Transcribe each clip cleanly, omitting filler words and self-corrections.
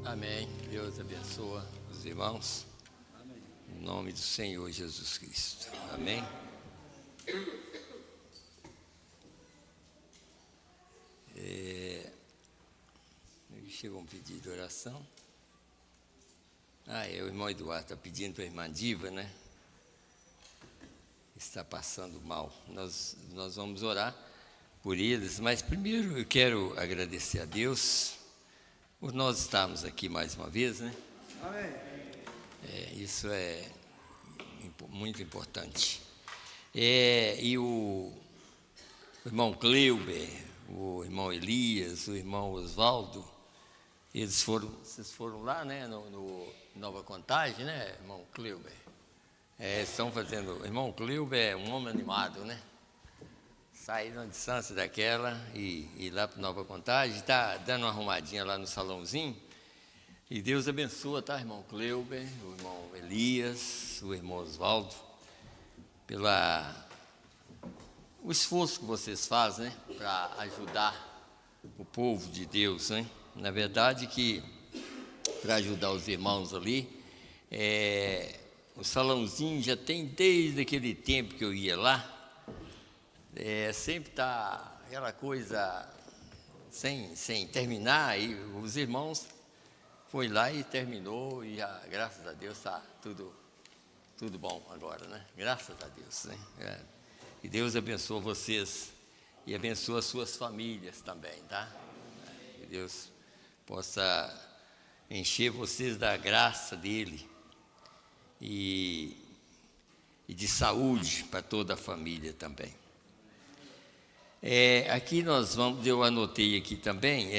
Amém. Deus abençoa os irmãos. Amém. Em nome do Senhor Jesus Cristo. Amém. Chegou um pedido de oração. O irmão Eduardo está pedindo para a irmã Diva, né? Está passando mal. Nós vamos orar por eles, mas primeiro eu quero agradecer a Deus por nós estarmos aqui mais uma vez, né? Amém. Isso é muito importante. E o irmão Cleuber, o irmão Elias, o irmão Oswaldo, vocês foram lá, né, no Nova Contagem, né, irmão Cleuber? Estão fazendo. O irmão Cleuber é um homem animado, né? Saíram a distância daquela e ir lá para Nova Contagem, está dando uma arrumadinha lá no salãozinho. E Deus abençoa, tá, irmão Cleuber, o irmão Elias, o irmão Oswaldo, o esforço que vocês fazem, né, para ajudar o povo de Deus, né? Na verdade que para ajudar os irmãos ali, o salãozinho já tem desde aquele tempo que eu ia lá, sempre está aquela coisa sem terminar, e os irmãos foi lá e terminou, e graças a Deus está tudo bom agora, né? Graças a Deus, né? E Deus abençoa vocês e abençoa as suas famílias também, tá? Que Deus possa encher vocês da graça dele e de saúde para toda a família também. Aqui eu anotei aqui também,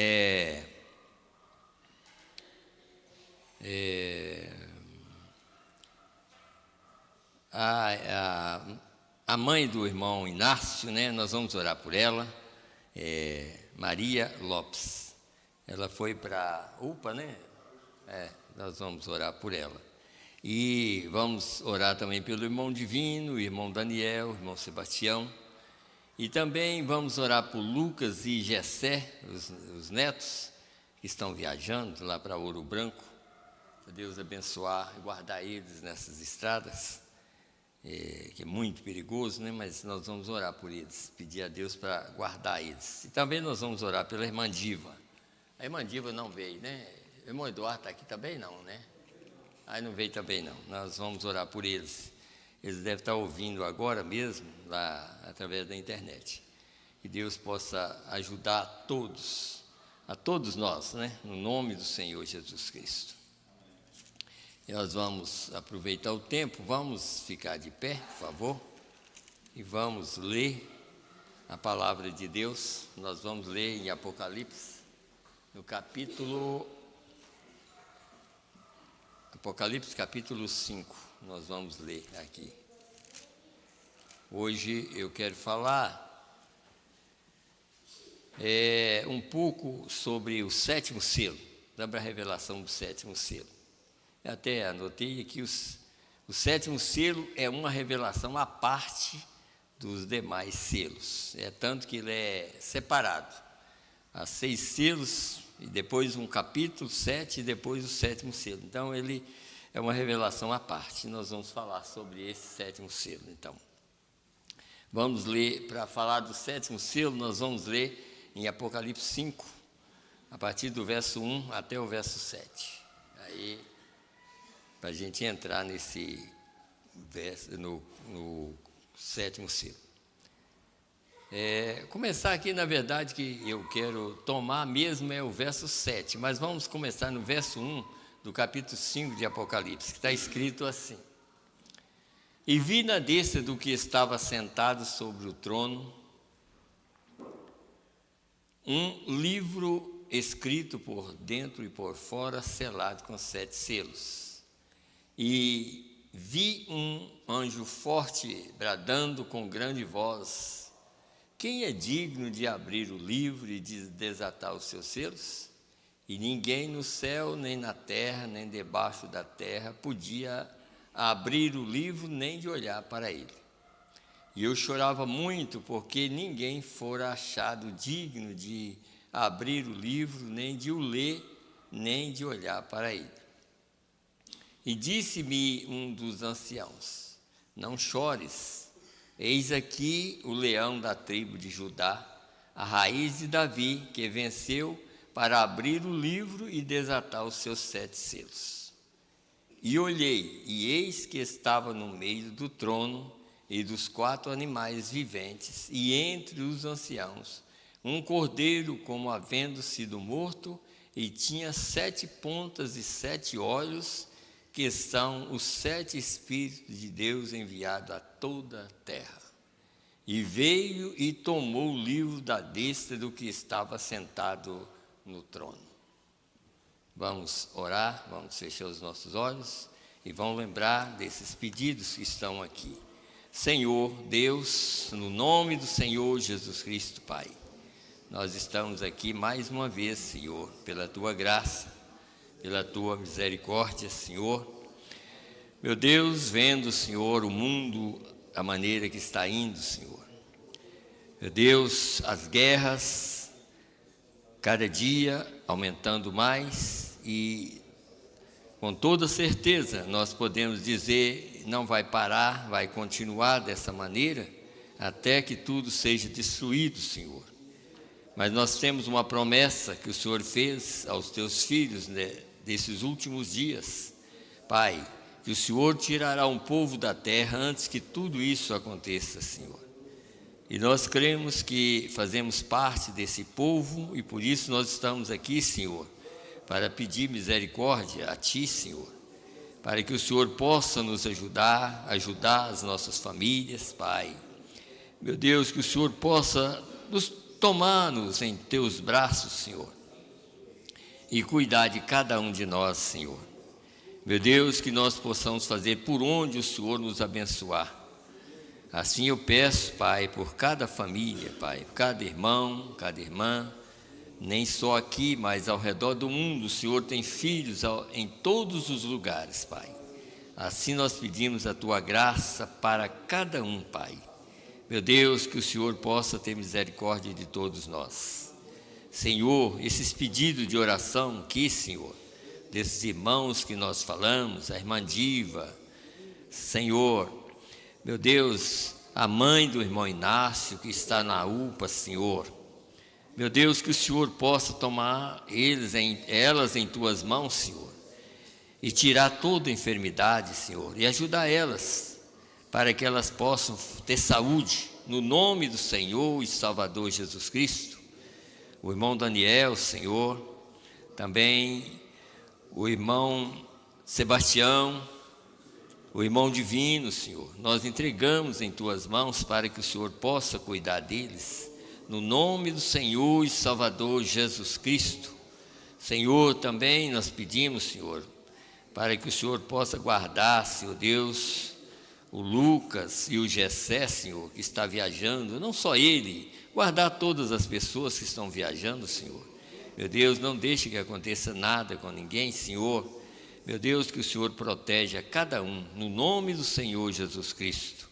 a mãe do irmão Inácio, né? Nós vamos orar por ela, Maria Lopes. Ela foi para UPA, né? Nós vamos orar por ela. E vamos orar também pelo irmão Divino, o irmão Daniel, o irmão Sebastião. E também vamos orar por Lucas e Gessé, os netos, que estão viajando lá para Ouro Branco. Para Deus abençoar e guardar eles nessas estradas, que é muito perigoso, né? Mas nós vamos orar por eles, pedir a Deus para guardar eles. E também nós vamos orar pela irmã Diva. A irmã Diva não veio, né? O irmão Eduardo está aqui também não, né? Aí não veio também não. Nós vamos orar por eles. Eles devem estar ouvindo agora mesmo, lá através da internet. Que Deus possa ajudar a todos nós, né? No nome do Senhor Jesus Cristo. E nós vamos aproveitar o tempo, vamos ficar de pé, por favor, e vamos ler a palavra de Deus. Nós vamos ler em Apocalipse, no capítulo 5, nós vamos ler aqui. Hoje eu quero falar um pouco sobre o sétimo selo, sobre a revelação do sétimo selo. Eu até anotei aqui, o sétimo selo é uma revelação à parte dos demais selos, tanto que ele é separado. Há 6 selos, e depois um capítulo 7, e depois o sétimo selo. Então, ele é uma revelação à parte. Nós vamos falar sobre esse sétimo selo, então. Vamos ler, para falar do sétimo selo, nós vamos ler em Apocalipse 5, a partir do verso 1 até o verso 7. Aí, para a gente entrar nesse verso, no sétimo selo. Começar aqui, na verdade, que eu quero tomar mesmo o verso 7, mas vamos começar no verso 1 do capítulo 5 de Apocalipse, que está escrito assim: E vi na destra do que estava sentado sobre o trono um livro escrito por dentro e por fora, selado com 7 selos. E vi um anjo forte bradando com grande voz: Quem é digno de abrir o livro e de desatar os seus selos? E ninguém no céu, nem na terra, nem debaixo da terra podia abrir o livro, nem de olhar para ele. E eu chorava muito, porque ninguém fora achado digno de abrir o livro, nem de o ler nem de olhar para ele. E disse-me um dos anciãos: não chores, eis aqui o leão da tribo de Judá, a raiz de Davi, que venceu para abrir o livro e desatar os seus 7 selos. E olhei, e eis que estava no meio do trono e dos 4 animais viventes, e entre os anciãos, um cordeiro como havendo sido morto, e tinha 7 pontas e 7 olhos, que são os 7 Espíritos de Deus enviados a toda a terra. E veio e tomou o livro da destra do que estava sentado no trono. Vamos orar, vamos fechar os nossos olhos e vamos lembrar desses pedidos que estão aqui. Senhor Deus, no nome do Senhor Jesus Cristo, Pai, nós estamos aqui mais uma vez, Senhor, pela Tua graça, pela Tua misericórdia, Senhor. Meu Deus, vendo, Senhor, o mundo, a maneira que está indo, Senhor. Meu Deus, as guerras, cada dia aumentando mais e, com toda certeza, nós podemos dizer, não vai parar, vai continuar dessa maneira, até que tudo seja destruído, Senhor. Mas nós temos uma promessa que o Senhor fez aos teus filhos, né, desses últimos dias. Pai, que o Senhor tirará um povo da terra antes que tudo isso aconteça, Senhor. E nós cremos que fazemos parte desse povo e por isso nós estamos aqui, Senhor, para pedir misericórdia a Ti, Senhor, para que o Senhor possa nos ajudar, ajudar as nossas famílias, Pai. Meu Deus, que o Senhor possa tomar-nos em Teus braços, Senhor, e cuidar de cada um de nós, Senhor. Meu Deus, que nós possamos fazer por onde o Senhor nos abençoar. Assim eu peço, Pai, por cada família, Pai, por cada irmão, cada irmã, nem só aqui, mas ao redor do mundo, o Senhor tem filhos em todos os lugares, Pai. Assim nós pedimos a Tua graça para cada um, Pai. Meu Deus, que o Senhor possa ter misericórdia de todos nós. Senhor, esses pedidos de oração aqui, Senhor, desses irmãos que nós falamos, a irmã Diva, Senhor, meu Deus, a mãe do irmão Inácio que está na UPA, Senhor, meu Deus, que o Senhor possa tomar elas em Tuas mãos, Senhor, e tirar toda enfermidade, Senhor, e ajudar elas, para que elas possam ter saúde, no nome do Senhor e Salvador Jesus Cristo. O irmão Daniel, Senhor, também o irmão Sebastião, o irmão Divino, Senhor, nós entregamos em Tuas mãos para que o Senhor possa cuidar deles, no nome do Senhor e Salvador Jesus Cristo. Senhor, também nós pedimos, Senhor, para que o Senhor possa guardar, Senhor Deus, o Lucas e o Gessé, Senhor, que está viajando, não só ele, guardar todas as pessoas que estão viajando, Senhor. Meu Deus, não deixe que aconteça nada com ninguém, Senhor. Meu Deus, que o Senhor proteja cada um, no nome do Senhor Jesus Cristo.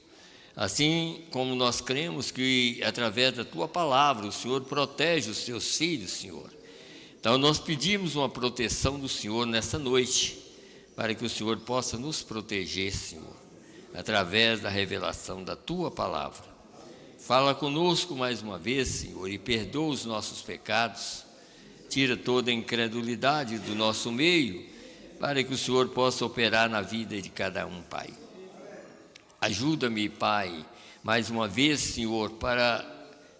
Assim como nós cremos que, através da Tua palavra, o Senhor protege os Teus filhos, Senhor. Então, nós pedimos uma proteção do Senhor nessa noite, para que o Senhor possa nos proteger, Senhor, através da revelação da Tua palavra. Fala conosco mais uma vez, Senhor, e perdoa os nossos pecados, tira toda a incredulidade do nosso meio, para que o Senhor possa operar na vida de cada um, Pai. Ajuda-me, Pai, mais uma vez, Senhor, para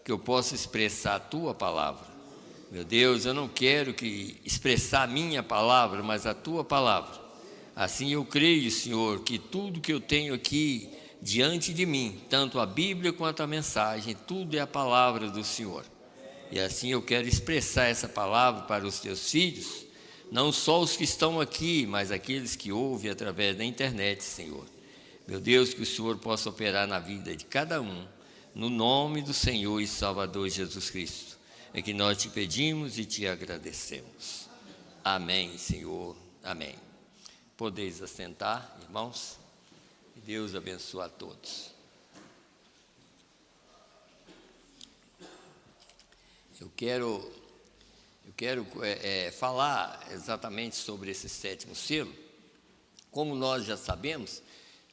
que eu possa expressar a Tua palavra. Meu Deus, eu não quero expressar a minha palavra, mas a Tua palavra. Assim eu creio, Senhor, que tudo que eu tenho aqui diante de mim, tanto a Bíblia quanto a mensagem, tudo é a palavra do Senhor. E assim eu quero expressar essa palavra para os Teus filhos, não só os que estão aqui, mas aqueles que ouvem através da internet, Senhor. Meu Deus, que o Senhor possa operar na vida de cada um, no nome do Senhor e Salvador Jesus Cristo. É que nós Te pedimos e Te agradecemos. Amém, Senhor. Amém. Podeis assentar, irmãos, e Deus abençoe a todos. Eu Eu quero falar exatamente sobre esse sétimo selo. Como nós já sabemos,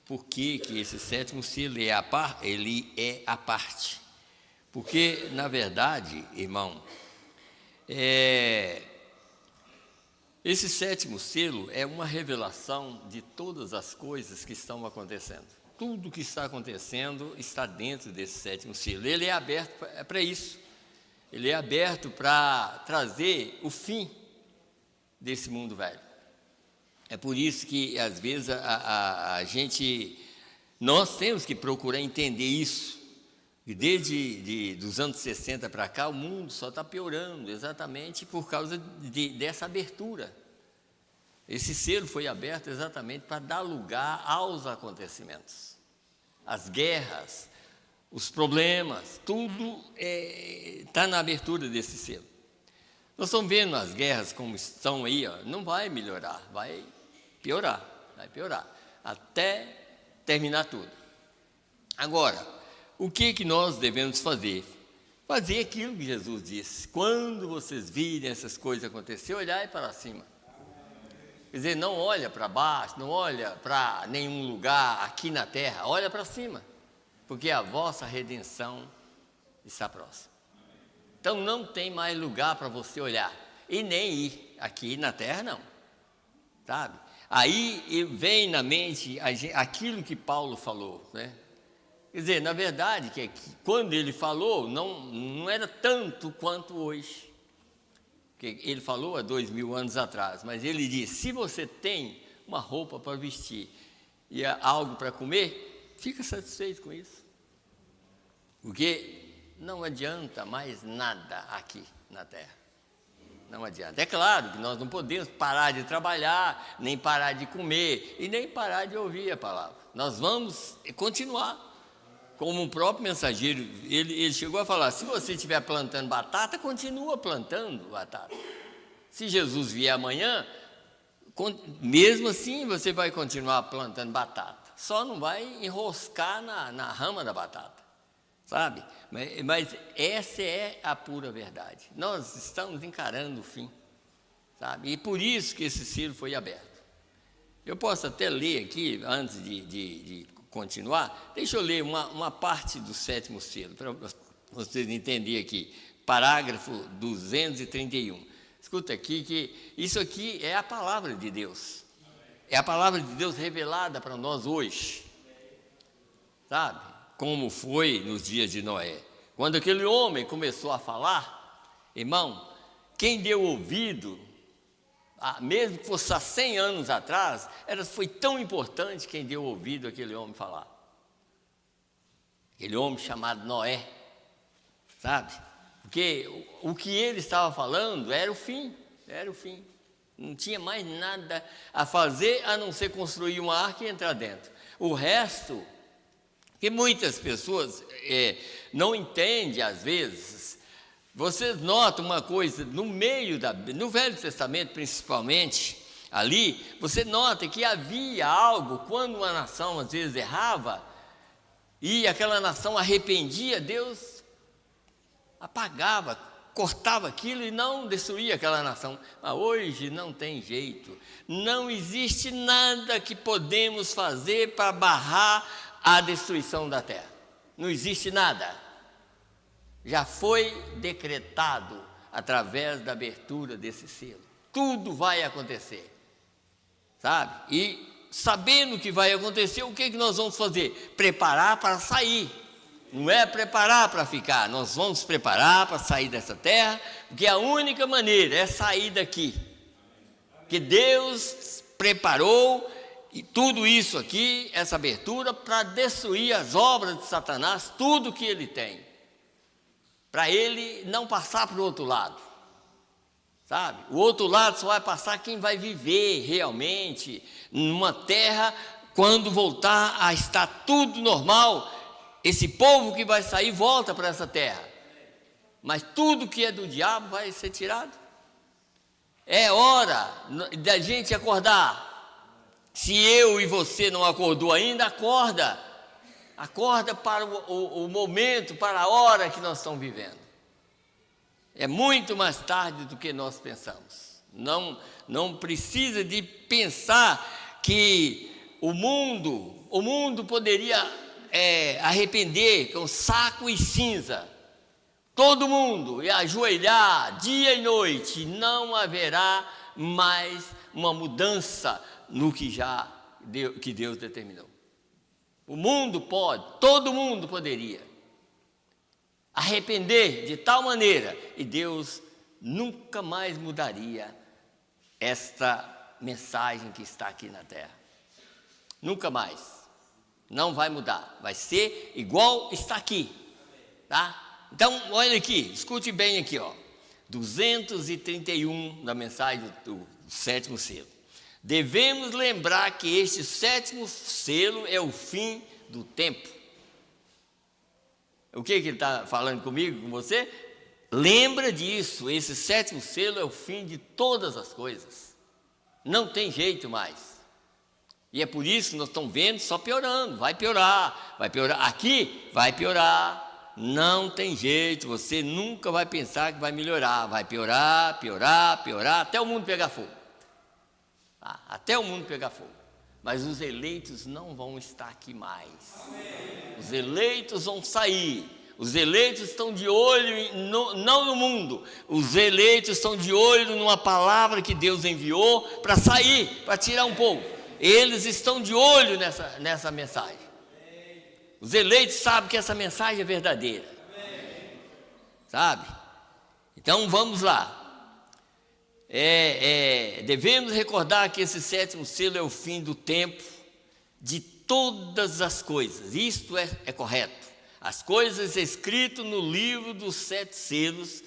por que esse sétimo selo ele é a parte. Porque, na verdade, irmão, esse sétimo selo é uma revelação de todas as coisas que estão acontecendo. Tudo que está acontecendo está dentro desse sétimo selo. Ele é aberto para isso. Ele é aberto para trazer o fim desse mundo velho. É por isso que, às vezes, nós temos que procurar entender isso. E desde dos anos 60 para cá, o mundo só está piorando, exatamente por causa dessa abertura. Esse selo foi aberto exatamente para dar lugar aos acontecimentos. As guerras, os problemas, tudo está na abertura desse selo. Nós estamos vendo as guerras como estão aí, não vai melhorar, vai piorar, até terminar tudo. Agora, o que nós devemos fazer? Fazer aquilo que Jesus disse. Quando vocês virem essas coisas acontecer, olhai para cima. Quer dizer, não olha para baixo, não olha para nenhum lugar aqui na terra, olha para cima, porque a vossa redenção está próxima. Então não tem mais lugar para você olhar, e nem ir aqui na terra não, sabe? Aí vem na mente aquilo que Paulo falou, né? Quer dizer, na verdade, que quando ele falou, não era tanto quanto hoje. Que ele falou há 2000 anos atrás, mas ele disse, se você tem uma roupa para vestir e algo para comer, fica satisfeito com isso. Porque não adianta mais nada aqui na terra. Não adianta. É claro que nós não podemos parar de trabalhar, nem parar de comer e nem parar de ouvir a palavra. Nós vamos continuar. Como o próprio mensageiro, ele chegou a falar, se você estiver plantando batata, continua plantando batata. Se Jesus vier amanhã, mesmo assim você vai continuar plantando batata. Só não vai enroscar na rama da batata, sabe? Mas essa é a pura verdade. Nós estamos encarando o fim, sabe? E por isso que esse selo foi aberto. Eu posso até ler aqui, antes de continuar, deixa eu ler uma parte do sétimo selo, para vocês entenderem aqui, parágrafo 231. Escuta aqui, que isso aqui é a palavra de Deus, é a palavra de Deus revelada para nós hoje, sabe? Como foi nos dias de Noé, quando aquele homem começou a falar, irmão, quem deu ouvido, mesmo que fosse há 100 anos atrás, foi tão importante quem deu ouvido àquele homem falar. Aquele homem chamado Noé, sabe? Porque o que ele estava falando era o fim. Não tinha mais nada a fazer a não ser construir uma arca e entrar dentro. O resto, que muitas pessoas não entendem às vezes. Vocês notam uma coisa, no Velho Testamento principalmente, ali, você nota que havia algo, quando uma nação às vezes errava, e aquela nação arrependia, Deus apagava, cortava aquilo e não destruía aquela nação. Mas hoje não tem jeito, não existe nada que podemos fazer para barrar a destruição da terra, não existe nada. Já foi decretado através da abertura desse selo. Tudo vai acontecer, sabe? E sabendo que vai acontecer, o que nós vamos fazer? Preparar para sair. Não é preparar para ficar, nós vamos preparar para sair dessa terra, porque a única maneira é sair daqui. Porque Deus preparou e tudo isso aqui, essa abertura, para destruir as obras de Satanás, tudo que ele tem. Para ele não passar para o outro lado, sabe? O outro lado só vai passar quem vai viver realmente numa terra, quando voltar a estar tudo normal, esse povo que vai sair volta para essa terra, mas tudo que é do diabo vai ser tirado. É hora da gente acordar. Se eu e você não acordou ainda, acorda. Acorda para o momento, para a hora que nós estamos vivendo. É muito mais tarde do que nós pensamos. Não precisa de pensar que o mundo poderia arrepender com saco e cinza. Todo mundo ia ajoelhar dia e noite. Não haverá mais uma mudança no que Deus determinou. O mundo todo mundo poderia arrepender de tal maneira, e Deus nunca mais mudaria esta mensagem que está aqui na terra. Nunca mais. Não vai mudar. Vai ser igual está aqui. Tá? Então, olha aqui, escute bem aqui, ó. 231 da mensagem do sétimo selo. Devemos lembrar que este sétimo selo é o fim do tempo. O que ele está falando comigo, com você? Lembra disso, esse sétimo selo é o fim de todas as coisas. Não tem jeito mais. E é por isso que nós estamos vendo só piorando, vai piorar. Aqui vai piorar, não tem jeito, você nunca vai pensar que vai melhorar, vai piorar, até o mundo pegar fogo. Até o mundo pegar fogo. Mas os eleitos não vão estar aqui mais. Amém. Os eleitos vão sair. Os eleitos estão de olho, não no mundo. Os eleitos estão de olho numa palavra que Deus enviou para sair, para tirar um pouco. Eles estão de olho nessa mensagem. Os eleitos sabem que essa mensagem é verdadeira. Sabe? Então vamos lá. Devemos recordar que esse sétimo selo é o fim do tempo de todas as coisas. Isto é correto. As coisas escritas no livro dos 7 selos,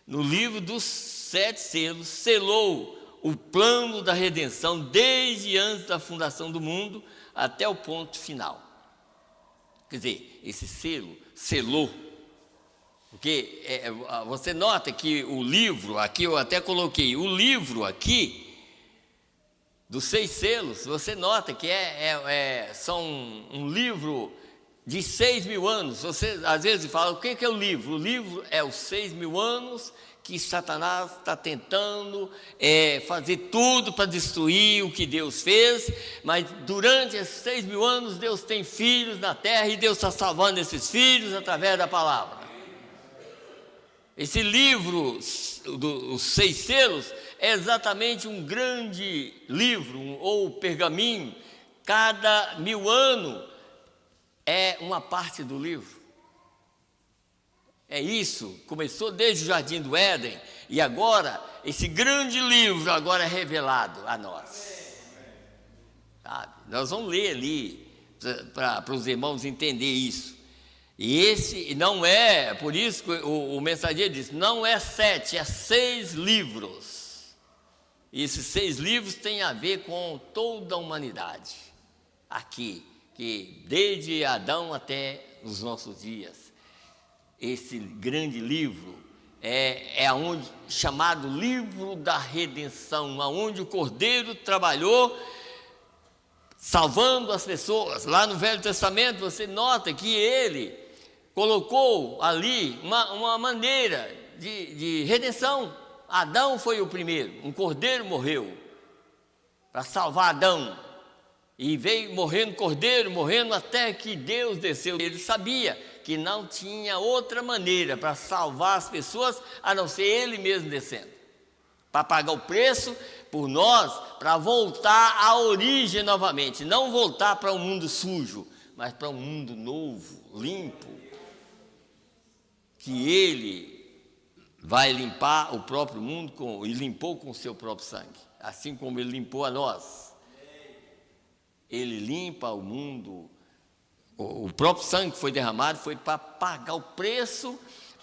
no livro dos 7 selos, selou o plano da redenção desde antes da fundação do mundo até o ponto final. Quer dizer, esse selo selou. Porque você nota que o livro, aqui eu até coloquei, o livro aqui, dos 6 selos, você nota que são um livro de 6.000 anos. Você às vezes fala, o que é o livro? O livro é os 6.000 anos que Satanás está tentando fazer tudo para destruir o que Deus fez, mas durante esses 6.000 anos Deus tem filhos na terra e Deus está salvando esses filhos através da palavra. Esse livro, os 6 selos, é exatamente um grande livro, ou pergaminho. Cada 1000 anos é uma parte do livro. É isso, começou desde o Jardim do Éden, e agora, esse grande livro agora é revelado a nós. Sabe? Nós vamos ler ali, para os irmãos entenderem isso. E esse não é, por isso que o mensageiro diz, não é 7, é 6 livros. E esses 6 livros têm a ver com toda a humanidade, aqui, que desde Adão até os nossos dias. Esse grande livro chamado livro da redenção, onde o Cordeiro trabalhou salvando as pessoas. Lá no Velho Testamento você nota que ele colocou ali uma maneira de redenção. Adão foi o primeiro, um cordeiro morreu para salvar Adão, e veio morrendo cordeiro, morrendo até que Deus desceu. Ele sabia que não tinha outra maneira para salvar as pessoas a não ser ele mesmo descendo, para pagar o preço por nós, para voltar à origem novamente, não voltar para um mundo sujo, mas para um mundo novo, limpo, que ele vai limpar o próprio mundo e limpou com o seu próprio sangue, assim como ele limpou a nós. Ele limpa o mundo. O próprio sangue que foi derramado foi para pagar o preço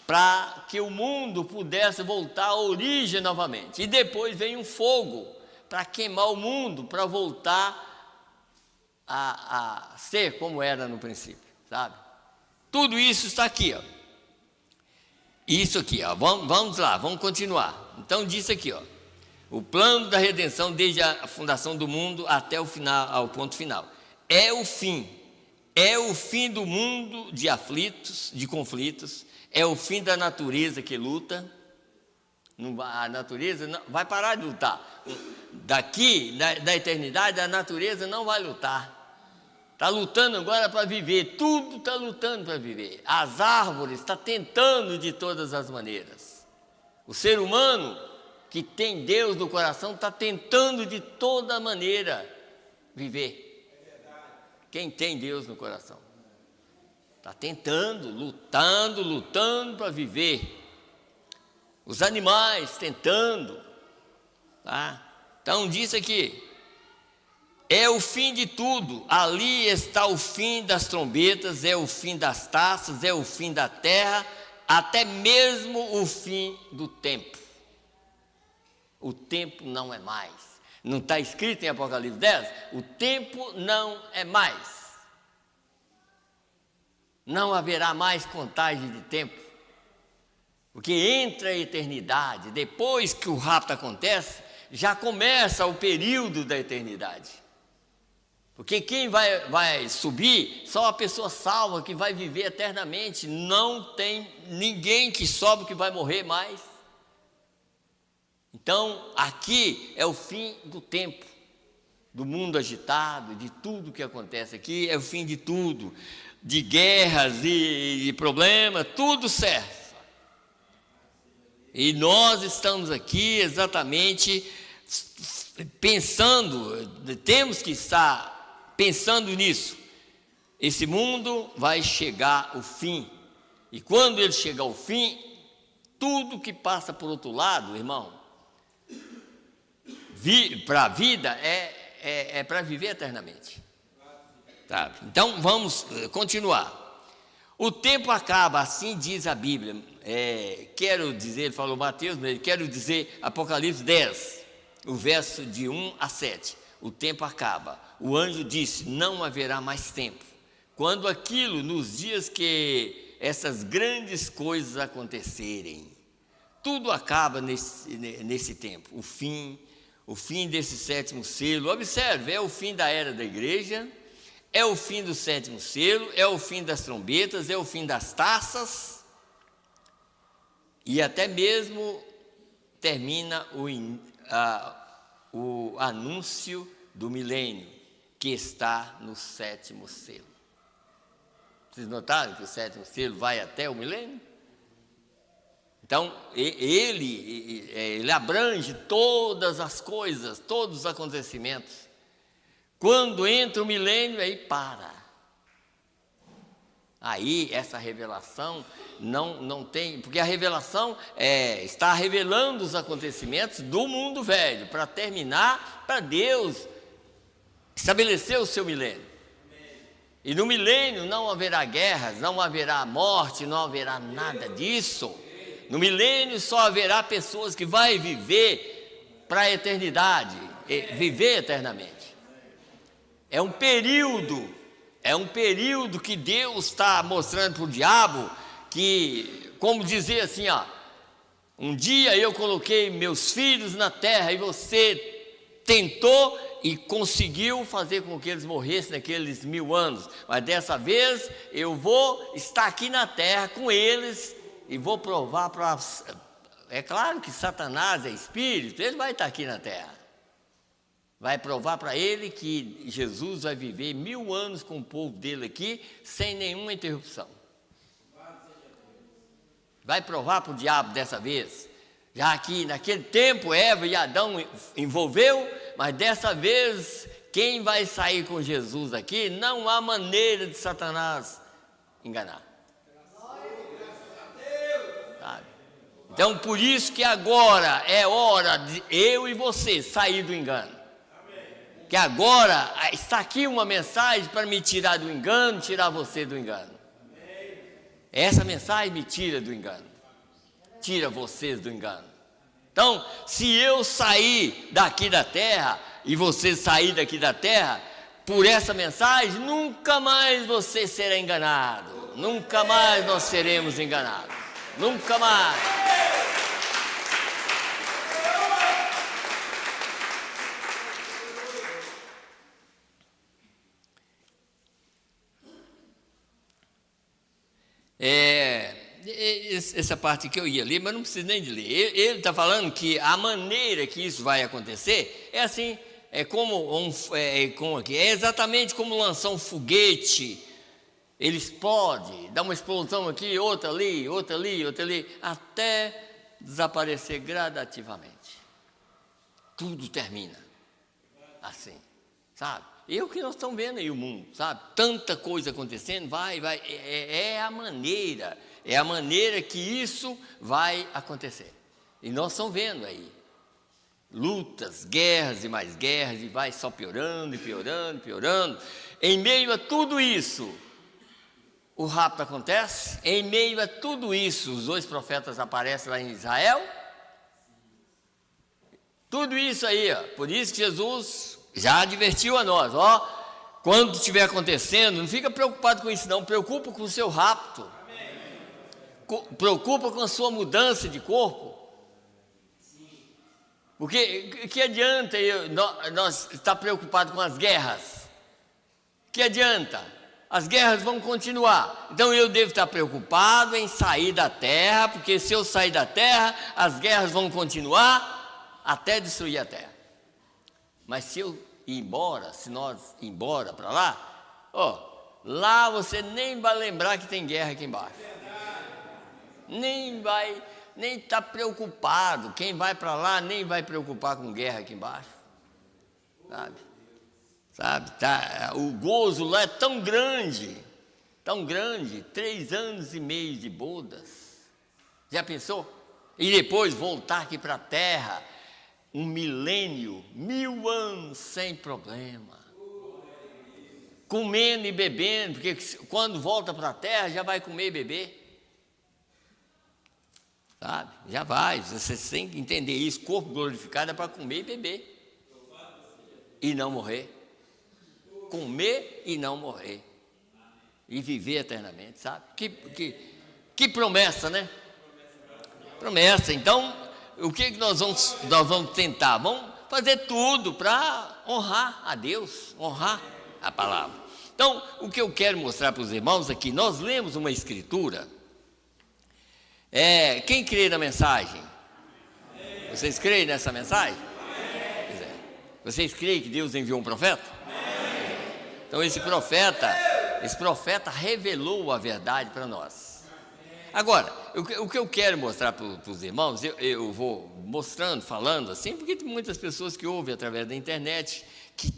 para que o mundo pudesse voltar à origem novamente. E depois vem um fogo para queimar o mundo, para voltar a ser como era no princípio, sabe? Tudo isso está aqui, ó. Isso aqui, ó. Vamos lá, vamos continuar. Então diz aqui, ó. O plano da redenção desde a fundação do mundo até o final, ao ponto final. É o fim do mundo de aflitos, de conflitos, É o fim da natureza que luta. A natureza não, vai parar de lutar. Daqui, da eternidade, a natureza não vai lutar. Está lutando agora para viver. Tudo está lutando para viver. As árvores estão tentando de todas as maneiras. O ser humano que tem Deus no coração está tentando de toda maneira viver. Quem tem Deus no coração está tentando, lutando para viver. Os animais tentando, tá? Então diz aqui, é o fim de tudo. Ali está o fim das trombetas, é o fim das taças, é o fim da terra, até mesmo o fim do tempo. O tempo não é mais. Não está escrito em Apocalipse 10? O tempo não é mais. Não haverá mais contagem de tempo. Porque entra a eternidade, depois que o rapto acontece, já começa o período da eternidade. Porque quem vai subir, só a pessoa salva que vai viver eternamente. Não tem ninguém que sobe que vai morrer mais. Então, aqui é o fim do tempo, do mundo agitado, de tudo que acontece aqui, é o fim de tudo, de guerras e de problemas, tudo certo. E nós estamos aqui exatamente pensando, temos que estar pensando nisso. Esse mundo vai chegar ao fim, e quando ele chegar ao fim, tudo que passa por outro lado, irmão, para a vida é para viver eternamente. Tá? Então vamos continuar. O tempo acaba, assim diz a Bíblia. Quero dizer, ele falou Mateus, mas quero dizer Apocalipse 10, o verso de 1 a 7. O tempo acaba. O anjo disse: não haverá mais tempo. Quando aquilo, nos dias que essas grandes coisas acontecerem, tudo acaba nesse tempo. O fim desse sétimo selo. Observe, é o fim da era da igreja, é o fim do sétimo selo, é o fim das trombetas, é o fim das taças, e até mesmo termina o anúncio do milênio, que está no sétimo selo. Vocês notaram que o sétimo selo vai até o milênio? Então, ele abrange todas as coisas, todos os acontecimentos. Quando entra o milênio, aí para. Aí essa revelação não tem, porque a revelação está revelando os acontecimentos do mundo velho, para terminar, para Deus estabelecer o seu milênio. E no milênio não haverá guerras, não haverá morte, não haverá nada disso. No milênio só haverá pessoas que vão viver para a eternidade, viver eternamente. É um período que Deus está mostrando para o diabo, que, como dizer assim, um dia eu coloquei meus filhos na terra e você tentou e conseguiu fazer com que eles morressem naqueles 1000 anos, mas dessa vez eu vou estar aqui na terra com eles e vou provar para... É claro que Satanás é espírito, ele vai estar aqui na terra. Vai provar para ele que Jesus vai viver 1000 anos com o povo dele aqui, sem nenhuma interrupção. Vai provar para o diabo dessa vez. Já que naquele tempo Eva e Adão envolveu, mas dessa vez, quem vai sair com Jesus aqui, não há maneira de Satanás enganar. Sabe? Então, por isso que agora é hora de eu e você sair do engano. Que agora está aqui uma mensagem para me tirar do engano, tirar você do engano. Essa mensagem me tira do engano, tira vocês do engano. Então, se eu sair daqui da terra e você sair daqui da terra, por essa mensagem, nunca mais você será enganado, nunca mais nós seremos enganados, nunca mais. essa parte que eu ia ler, mas não preciso nem de ler. Ele está falando que a maneira que isso vai acontecer é assim, é exatamente como lançar um foguete. Ele explode, dá uma explosão aqui, outra ali, outra ali, outra ali, até desaparecer gradativamente. Tudo termina assim, sabe? E é o que nós estamos vendo aí, o mundo, sabe? Tanta coisa acontecendo, vai, é a maneira que isso vai acontecer. E nós estamos vendo aí, lutas, guerras e mais guerras, e vai só piorando e piorando, piorando. Em meio a tudo isso, o rapto acontece. Em meio a tudo isso, os 2 profetas aparecem lá em Israel. Tudo isso aí, ó. Por isso que Jesus já advertiu a nós, ó, quando estiver acontecendo, não fica preocupado com isso não, preocupa com o seu rapto. Preocupa com a sua mudança de corpo. Porque que adianta nós estar preocupado com as guerras? Que adianta? As guerras vão continuar. Então eu devo estar preocupado em sair da terra, porque se eu sair da terra, as guerras vão continuar até destruir a terra. Mas se eu ir embora, se nós ir embora para lá, lá você nem vai lembrar que tem guerra aqui embaixo. Nem está preocupado. Quem vai para lá nem vai preocupar com guerra aqui embaixo. Sabe, o gozo lá é tão grande, 3 anos e meio de bodas. Já pensou? E depois voltar aqui para a terra, 1 milênio, 1000 anos sem problema. Comendo e bebendo, porque quando volta para a terra já vai comer e beber. Sabe? Já vai, você tem que entender isso. Corpo glorificado é para comer e beber. E não morrer. Comer e não morrer. E viver eternamente, sabe? Que promessa, né? Promessa. Então, o que nós vamos tentar? Vamos fazer tudo para honrar a Deus, honrar a palavra. Então, o que eu quero mostrar para os irmãos aqui, nós lemos uma escritura. Quem crê na mensagem? Vocês creem nessa mensagem? Vocês creem que Deus enviou um profeta? Então esse profeta revelou a verdade para nós. Agora, o que eu quero mostrar para os irmãos, eu vou mostrando, falando assim, porque tem muitas pessoas que ouvem através da internet, que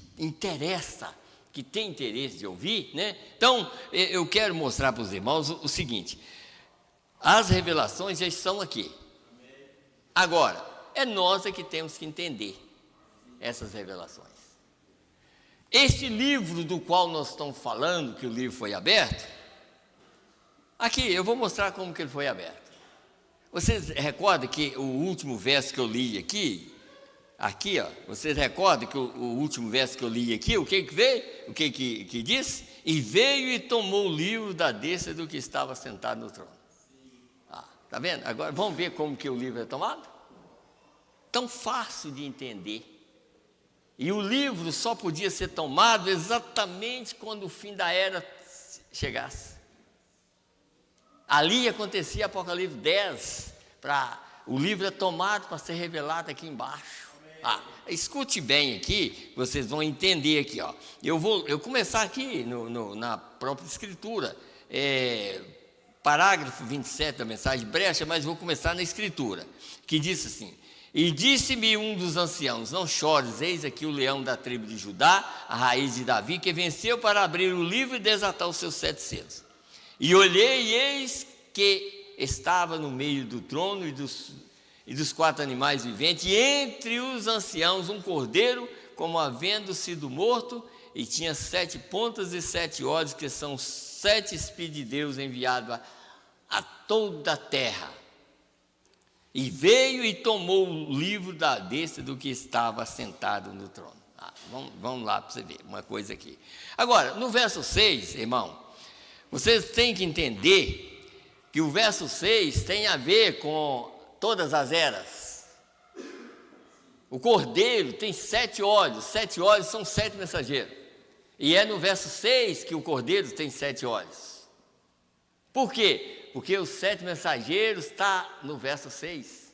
tem interesse de ouvir, né? Então, eu quero mostrar para os irmãos o seguinte: as revelações já estão aqui. Agora, é nós que temos que entender essas revelações. Este livro do qual nós estamos falando, que o livro foi aberto, aqui, eu vou mostrar como que ele foi aberto. Vocês recordam que o último verso que eu li aqui, vocês recordam que o último verso que eu li aqui, o que veio? O que diz? E veio e tomou o livro da destra do que estava sentado no trono. Está vendo? Agora, vamos ver como que o livro é tomado? Tão fácil de entender. E o livro só podia ser tomado exatamente quando o fim da era chegasse. Ali acontecia Apocalipse 10, o livro é tomado para ser revelado aqui embaixo. Escute bem aqui, vocês vão entender aqui. Eu vou começar aqui na própria escritura, parágrafo 27 da mensagem, brecha, mas vou começar na escritura, que diz assim: e disse-me um dos anciãos: não chores, eis aqui o leão da tribo de Judá, a raiz de Davi, que venceu para abrir o livro e desatar os seus 7 selos. E olhei, e eis que estava no meio do trono e dos 4 animais viventes, e entre os anciãos um cordeiro, como havendo sido morto, e tinha 7 pontas e 7 olhos, que são 7 Espíritos de Deus enviados a toda a terra. E veio e tomou o livro da destra do que estava sentado no trono. Vamos lá para você ver uma coisa aqui. Agora, no verso 6, irmão, vocês têm que entender que o verso 6 tem a ver com todas as eras. O cordeiro tem 7 olhos, 7 olhos são 7 mensageiros. E é no verso 6 que o cordeiro tem 7 olhos. Por quê? Porque os 7 mensageiros está no verso 6.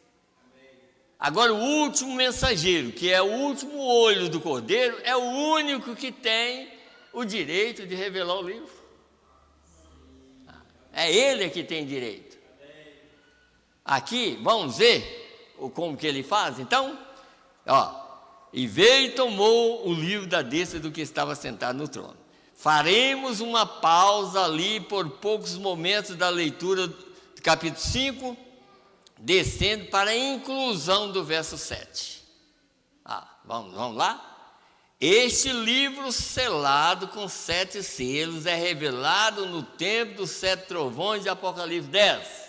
Agora o último mensageiro, que é o último olho do Cordeiro, é o único que tem o direito de revelar o livro. É ele que tem direito. Aqui, vamos ver como que ele faz? Então, e veio e tomou o livro da destra do que estava sentado no trono. Faremos uma pausa ali por poucos momentos da leitura do capítulo 5, descendo para a inclusão do verso 7. Vamos lá? Este livro selado com 7 selos é revelado no tempo dos 7 trovões de Apocalipse 10.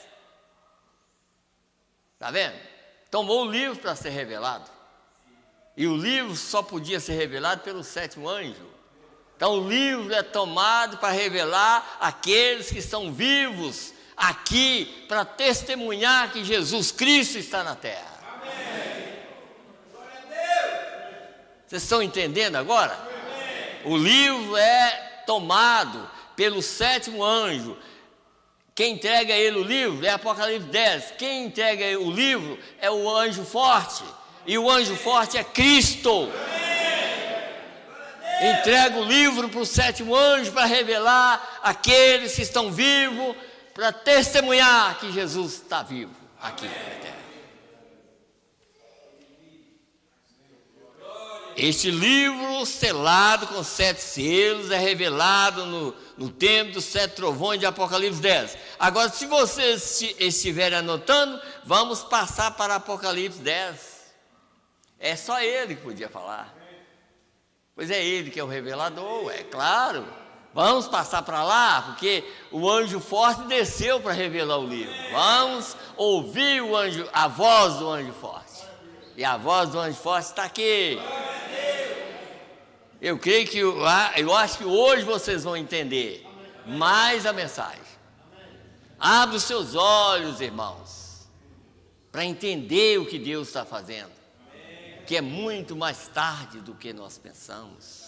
Está vendo? Tomou o livro para ser revelado. E o livro só podia ser revelado pelo 7º anjo. Então o livro é tomado para revelar aqueles que estão vivos aqui, para testemunhar que Jesus Cristo está na terra. Vocês estão entendendo agora? O livro é tomado pelo 7º anjo. Quem entrega a ele o livro é Apocalipse 10. Quem entrega o livro é o anjo forte. E o anjo forte é Cristo. Entrega o livro para o 7º anjo para revelar aqueles que estão vivos, para testemunhar que Jesus está vivo aqui na terra. Este livro selado com 7 selos é revelado no tempo dos 7 trovões de Apocalipse 10. Agora, se vocês estiverem anotando, vamos passar para Apocalipse 10. É só ele que podia falar. Pois é ele que é o revelador, é claro. Vamos passar para lá, porque o anjo forte desceu para revelar o livro. Vamos ouvir a voz do anjo forte. E a voz do anjo forte está aqui. Eu creio que, eu acho que hoje vocês vão entender mais a mensagem. Abre os seus olhos, irmãos, para entender o que Deus está fazendo, que é muito mais tarde do que nós pensamos.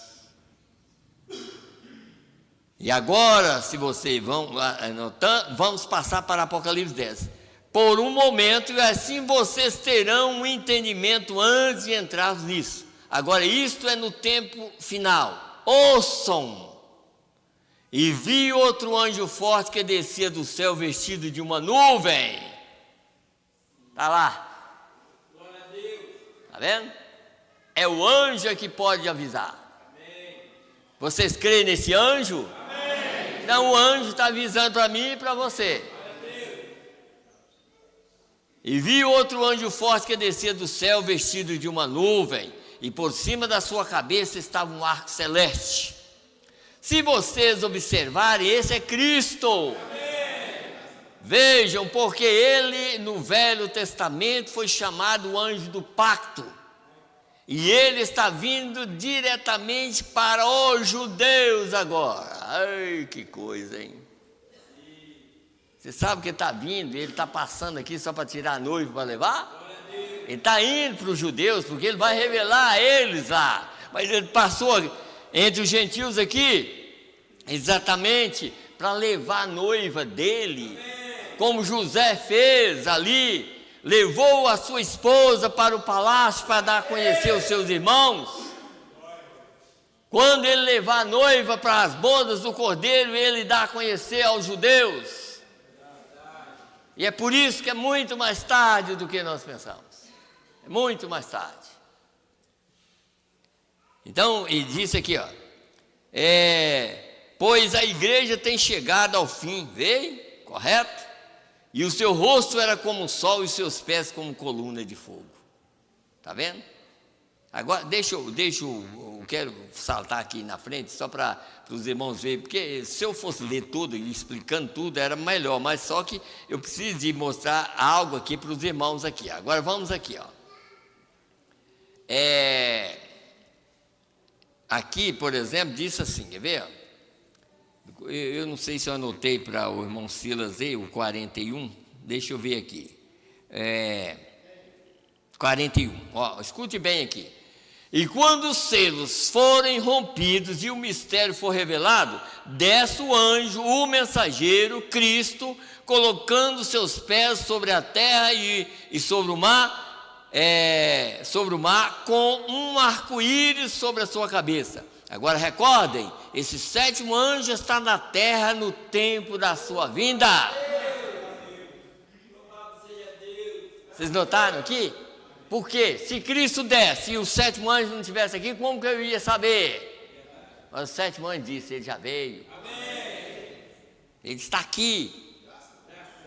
E agora, se vocês vão anotando, vamos passar para Apocalipse 10. Por um momento, e assim vocês terão um entendimento antes de entrar nisso. Agora, isto é no tempo final. Ouçam. E vi outro anjo forte que descia do céu vestido de uma nuvem. Está lá. Está vendo? É o anjo que pode avisar. Vocês creem nesse anjo? Então o anjo está avisando para mim e para você. E vi outro anjo forte que descia do céu vestido de uma nuvem, e por cima da sua cabeça estava um arco celeste. Se vocês observarem, esse é Cristo. Vejam, porque ele no Velho Testamento foi chamado o anjo do pacto. E ele está vindo diretamente para os judeus agora. Ai, que coisa, hein? Você sabe que está vindo, ele está passando aqui só para tirar a noiva para levar? Ele está indo para os judeus, porque ele vai revelar a eles lá. Mas ele passou entre os gentios aqui, exatamente para levar a noiva dele, como José fez ali. Levou a sua esposa para o palácio para dar a conhecer os seus irmãos. Quando ele levar a noiva para as bodas do Cordeiro, ele dá a conhecer aos judeus. E é por isso que é muito mais tarde do que nós pensamos. É muito mais tarde. Então, ele disse aqui, pois a igreja tem chegado ao fim, veio, correto? E o seu rosto era como o sol e os seus pés como coluna de fogo. Está vendo? Agora, eu quero saltar aqui na frente, só para os irmãos verem, porque se eu fosse ler tudo e explicando tudo, era melhor, mas só que eu preciso de mostrar algo aqui para os irmãos aqui. Agora vamos aqui, aqui, por exemplo, disse assim, quer ver? Eu não sei se eu anotei para o irmão Silas aí, o 41, deixa eu ver aqui. 41, escute bem aqui. E quando os selos forem rompidos e o mistério for revelado, desce o anjo, o mensageiro, Cristo, colocando seus pés sobre a terra e sobre o mar, com um arco-íris sobre a sua cabeça. Agora recordem, esse sétimo anjo está na terra no tempo da sua vinda. Vocês notaram aqui? Por quê? Se Cristo desce e o sétimo anjo não estivesse aqui, como que eu ia saber? Mas o sétimo anjo disse, ele já veio. Ele está aqui.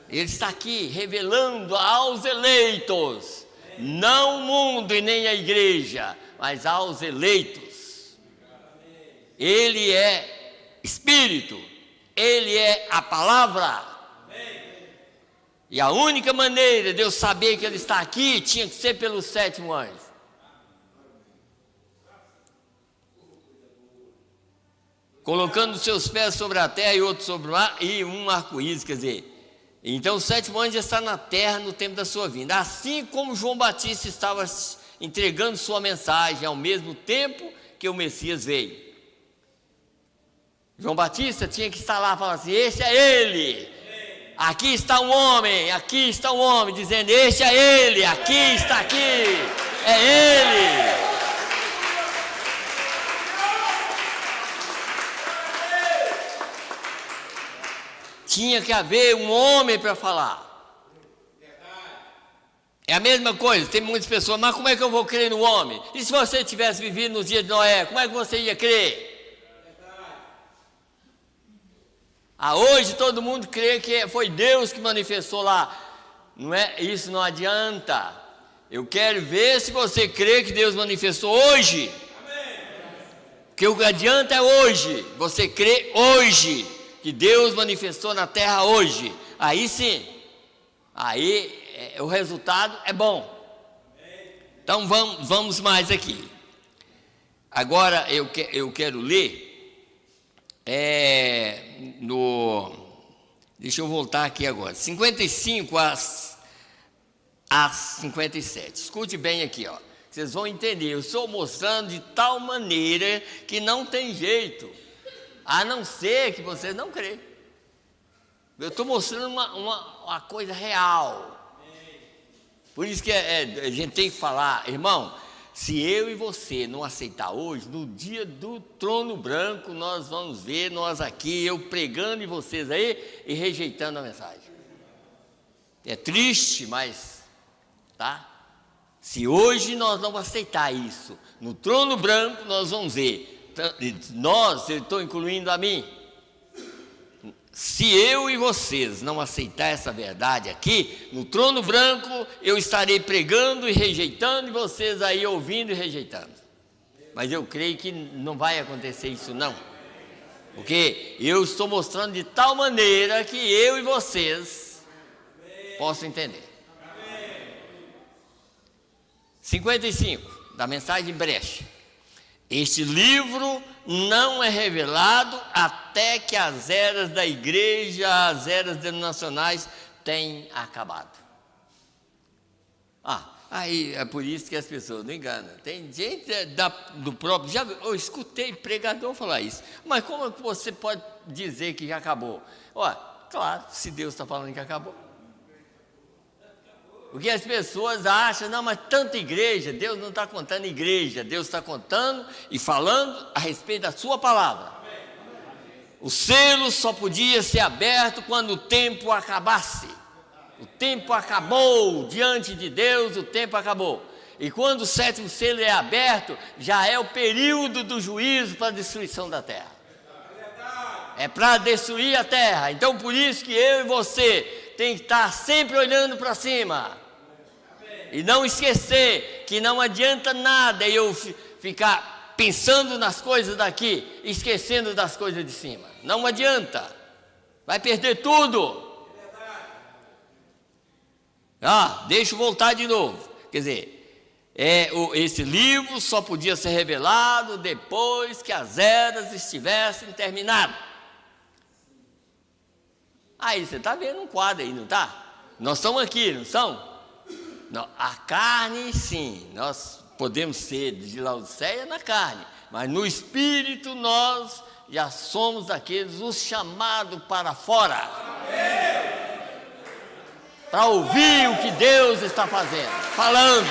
Ele está aqui revelando aos eleitos, não o mundo e nem a igreja, mas aos eleitos. Ele é Espírito, Ele é a palavra. E a única maneira de eu saber que Ele está aqui tinha que ser pelo sétimo anjo. Colocando seus pés sobre a terra e outro sobre o mar e um arco-íris, quer dizer. Então o sétimo anjo está na terra no tempo da sua vinda. Assim como João Batista estava entregando sua mensagem ao mesmo tempo que o Messias veio. João Batista tinha que estar lá falando assim, esse é ele, aqui está um homem, dizendo, esse é ele, aqui está aqui, é ele. Tinha que haver um homem para falar. É a mesma coisa, tem muitas pessoas, mas como é que eu vou crer no homem? E se você tivesse vivido nos dias de Noé, como é que você ia crer? Hoje todo mundo crê que foi Deus que manifestou lá. Não é? Isso não adianta. Eu quero ver se você crê que Deus manifestou hoje. Porque o que adianta é hoje. Você crê hoje que Deus manifestou na terra hoje. Aí sim. Aí o resultado é bom. Então vamos mais aqui. Agora eu quero ler. Deixa eu voltar aqui agora, 55 a 57, escute bem aqui, ó. Vocês vão entender, eu estou mostrando de tal maneira que não tem jeito, a não ser que vocês não creem. Eu estou mostrando uma coisa real, por isso que a gente tem que falar, irmão, se eu e você não aceitar hoje, no dia do trono branco, nós vamos ver, nós aqui, eu pregando e vocês aí, e rejeitando a mensagem. É triste, mas, tá? Se hoje nós não aceitar isso, no trono branco nós vamos ver, eu estou incluindo a mim, se eu e vocês não aceitar essa verdade aqui, no trono branco eu estarei pregando e rejeitando, e vocês aí ouvindo e rejeitando. Mas eu creio que não vai acontecer isso não, porque eu estou mostrando de tal maneira que eu e vocês possam entender. 55, da mensagem Brecha. Este livro não é revelado até que as eras da igreja, as eras denominacionais tenham acabado. Aí é por isso que as pessoas não enganam. Tem gente do próprio, eu escutei pregador falar isso, mas como você pode dizer que já acabou? Claro, se Deus está falando que acabou. Porque as pessoas acham, não, mas tanta igreja, Deus não está contando igreja, Deus está contando e falando a respeito da sua palavra. O selo só podia ser aberto quando o tempo acabasse. O tempo acabou, diante de Deus o tempo acabou. E quando o sétimo selo é aberto, já é o período do juízo para a destruição da terra. É para destruir a terra. Então por isso que eu e você tem que estar sempre olhando para cima. E não esquecer que não adianta nada eu ficar pensando nas coisas daqui, esquecendo das coisas de cima. Não adianta. Vai perder tudo. Deixa eu voltar de novo. Quer dizer, esse livro só podia ser revelado depois que as eras estivessem terminadas. Aí você está vendo um quadro aí, não está? Nós estamos aqui, não estamos? Não, a carne, sim, nós podemos ser de Laodiceia na carne, mas no espírito nós já somos aqueles os chamados para fora. para ouvir o que Deus está fazendo, falando.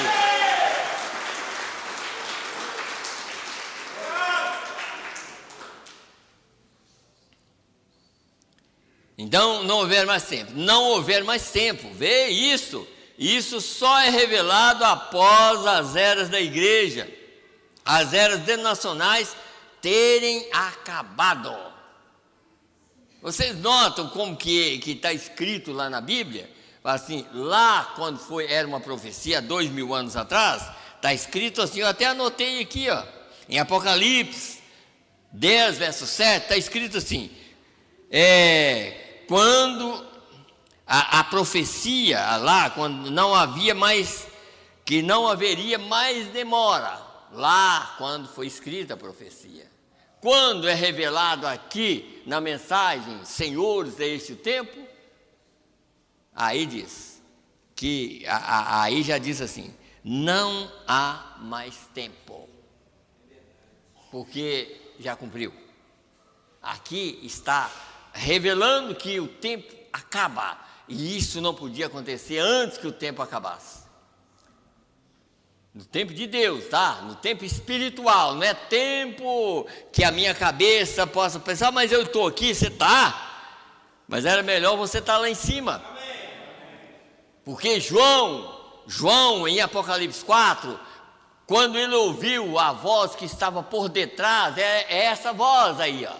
Então, não houver mais tempo. Não houver mais tempo. Vê isso. Isso só é revelado após as eras da igreja, as eras denominacionais terem acabado. Vocês notam como que está escrito lá na Bíblia? Assim, lá quando era uma profecia, há 2000 anos atrás, está escrito assim, eu até anotei aqui, ó, em Apocalipse 10, verso 7, está escrito assim, quando a profecia lá, quando não havia mais, que não haveria mais demora, lá quando foi escrita a profecia. Quando é revelado aqui na mensagem, senhores, é este o tempo, aí diz, que aí já diz assim, não há mais tempo, porque já cumpriu. Aqui está revelando que o tempo acaba, e isso não podia acontecer antes que o tempo acabasse. No tempo de Deus, tá? No tempo espiritual, não é tempo que a minha cabeça possa pensar, mas eu estou aqui, você está, mas era melhor você estar lá em cima. Porque João em Apocalipse 4, quando ele ouviu a voz que estava por detrás, é essa voz aí, ó,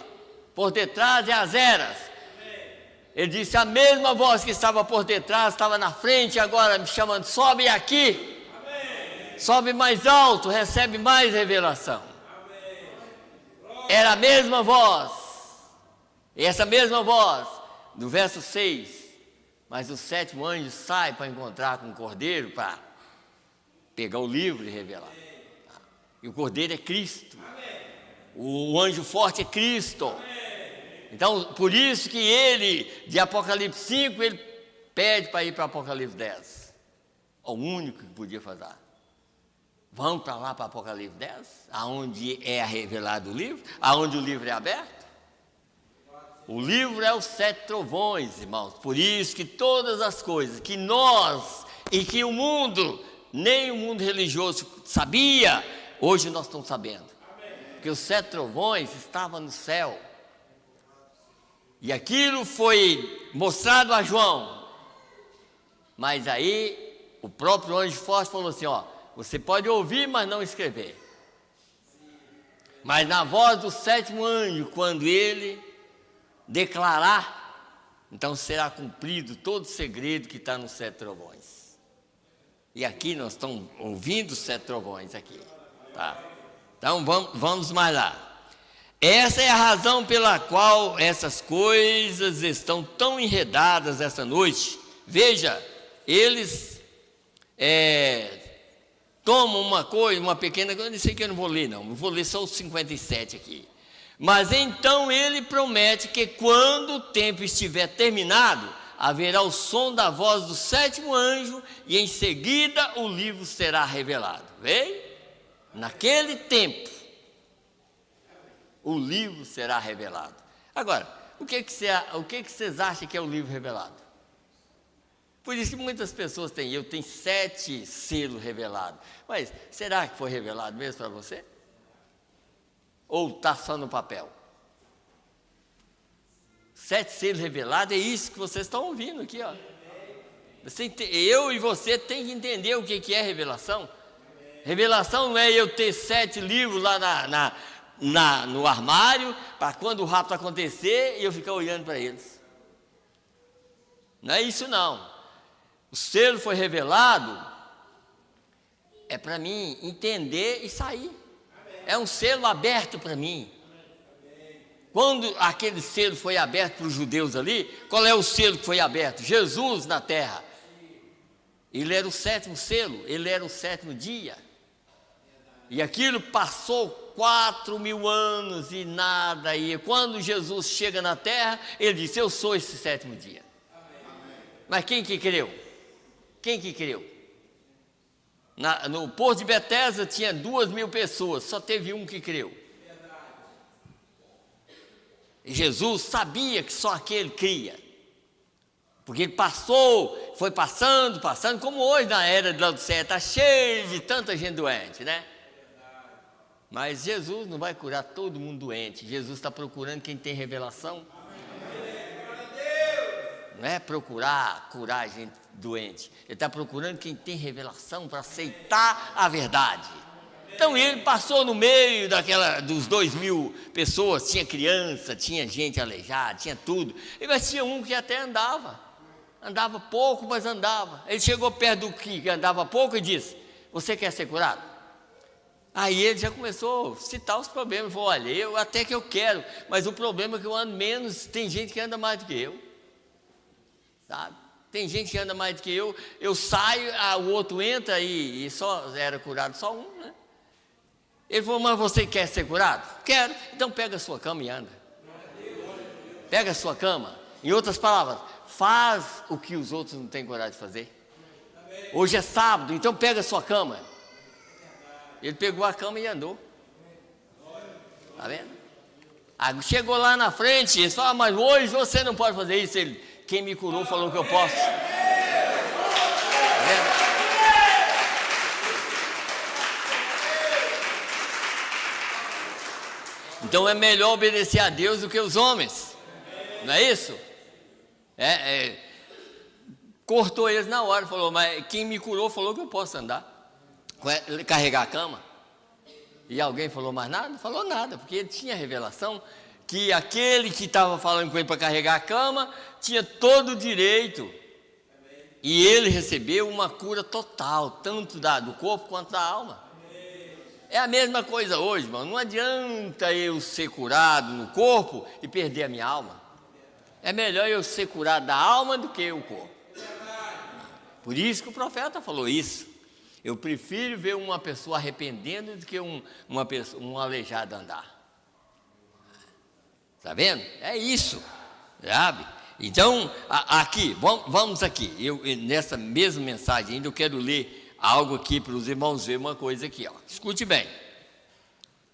por detrás é as eras. Ele disse, a mesma voz que estava por detrás, estava na frente, agora me chamando, sobe aqui. Sobe mais alto, recebe mais revelação. Era a mesma voz. E essa mesma voz, no verso 6, mas o sétimo anjo sai para encontrar com o cordeiro, para pegar o livro e revelar. E o cordeiro é Cristo. O anjo forte é Cristo. Então, por isso que ele, de Apocalipse 5, ele pede para ir para Apocalipse 10. O único que podia fazer. Vamos para lá, para Apocalipse 10, aonde é revelado o livro, aonde o livro é aberto. O livro é os 7 trovões, irmãos. Por isso que todas as coisas que nós e que o mundo, nem o mundo religioso sabia, hoje nós estamos sabendo. Porque os 7 trovões estavam no céu. E aquilo foi mostrado a João. Mas aí, o próprio anjo forte falou assim, ó, você pode ouvir, mas não escrever. Mas na voz do sétimo anjo, quando ele declarar, então será cumprido todo o segredo que está nos 7 trovões. E aqui nós estamos ouvindo os 7 trovões aqui. Tá? Então vamos mais lá. Essa é a razão pela qual essas coisas estão tão enredadas essa noite. Veja, eles tomam uma coisa, uma pequena coisa, eu sei que eu não vou ler não, vou ler só os 57 aqui. Mas então ele promete que quando o tempo estiver terminado, haverá o som da voz do sétimo anjo e em seguida o livro será revelado. Vê? Naquele tempo, o livro será revelado. Agora, o que vocês acham que é o livro revelado? Por isso que muitas pessoas têm, eu tenho 7 selos revelados. Mas será que foi revelado mesmo para você? Ou está só no papel? 7 selos revelados, é isso que vocês estão ouvindo aqui, ó. Eu e você tem que entender o que é revelação. Revelação não é eu ter 7 livros lá no armário, para quando o rapto acontecer, eu ficar olhando para eles. Não é isso não. O selo foi revelado, é para mim entender e sair. É um selo aberto para mim. Quando aquele selo foi aberto para os judeus ali, qual é o selo que foi aberto? Jesus na terra. Ele era o 7º selo, ele era o 7º dia. E aquilo passou 4.000 anos e nada. E quando Jesus chega na terra, ele disse, eu sou esse 7º dia. Mas quem que creu? Quem que creu? No Poço de Betesda tinha 2.000 pessoas, só teve um que creu. E Jesus sabia que só aquele cria. Porque ele passou, foi passando, como hoje na era de Laodiceia, está cheio de tanta gente doente, né? Mas Jesus não vai curar todo mundo doente. Jesus está procurando quem tem revelação. Não é procurar curar gente doente. Ele está procurando quem tem revelação para aceitar a verdade. Então ele passou no meio dos 2.000 pessoas, tinha criança, tinha gente aleijada, tinha tudo. Mas tinha um que até andava pouco, mas andava. Ele chegou perto do que andava pouco e disse: você quer ser curado? Aí ele já começou a citar os problemas. Falou: olha, eu até que eu quero, mas o problema é que eu ando menos, tem gente que anda mais do que eu, sabe? Tem gente que anda mais do que eu saio, o outro entra e só era curado só um, né? Ele falou: mas você quer ser curado? Quero. Então pega a sua cama e anda. Pega a sua cama. Em outras palavras, faz o que os outros não têm coragem de fazer. Hoje é sábado, então pega a sua cama. Ele pegou a cama e andou. Está vendo? Aí chegou lá na frente, ele falou: mas hoje você não pode fazer isso. Ele: quem me curou falou que eu posso. Está vendo? Então é melhor obedecer a Deus do que os homens, não é isso? Cortou eles na hora, falou: mas quem me curou falou que eu posso andar, carregar a cama. E alguém falou mais nada? Não falou nada, porque ele tinha revelação que aquele que estava falando com ele para carregar a cama tinha todo o direito. E ele recebeu uma cura total, tanto do corpo quanto da alma. É a mesma coisa hoje, irmão. Não adianta eu ser curado no corpo e perder a minha alma. É melhor eu ser curado da alma do que o corpo. Por isso que o profeta falou isso. Eu prefiro ver uma pessoa arrependendo do que um aleijado andar. Está vendo? É isso, sabe? Então, aqui, vamos aqui. Nessa mesma mensagem ainda eu quero ler algo aqui para os irmãos ver uma coisa aqui, ó. Escute bem.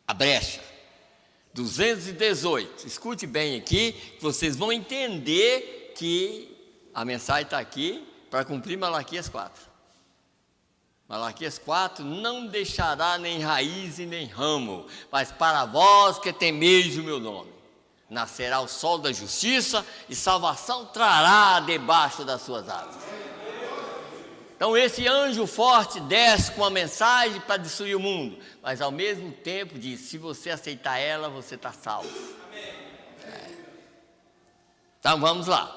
A brecha 218. Escute bem aqui, que vocês vão entender que a mensagem está aqui para cumprir Malaquias 4. Malaquias 4: não deixará nem raiz e nem ramo, mas para vós que temeis o meu nome, nascerá o sol da justiça e salvação trará debaixo das suas asas. Então esse anjo forte desce com a mensagem para destruir o mundo, mas ao mesmo tempo diz: se você aceitar ela, você está salvo. Então vamos lá,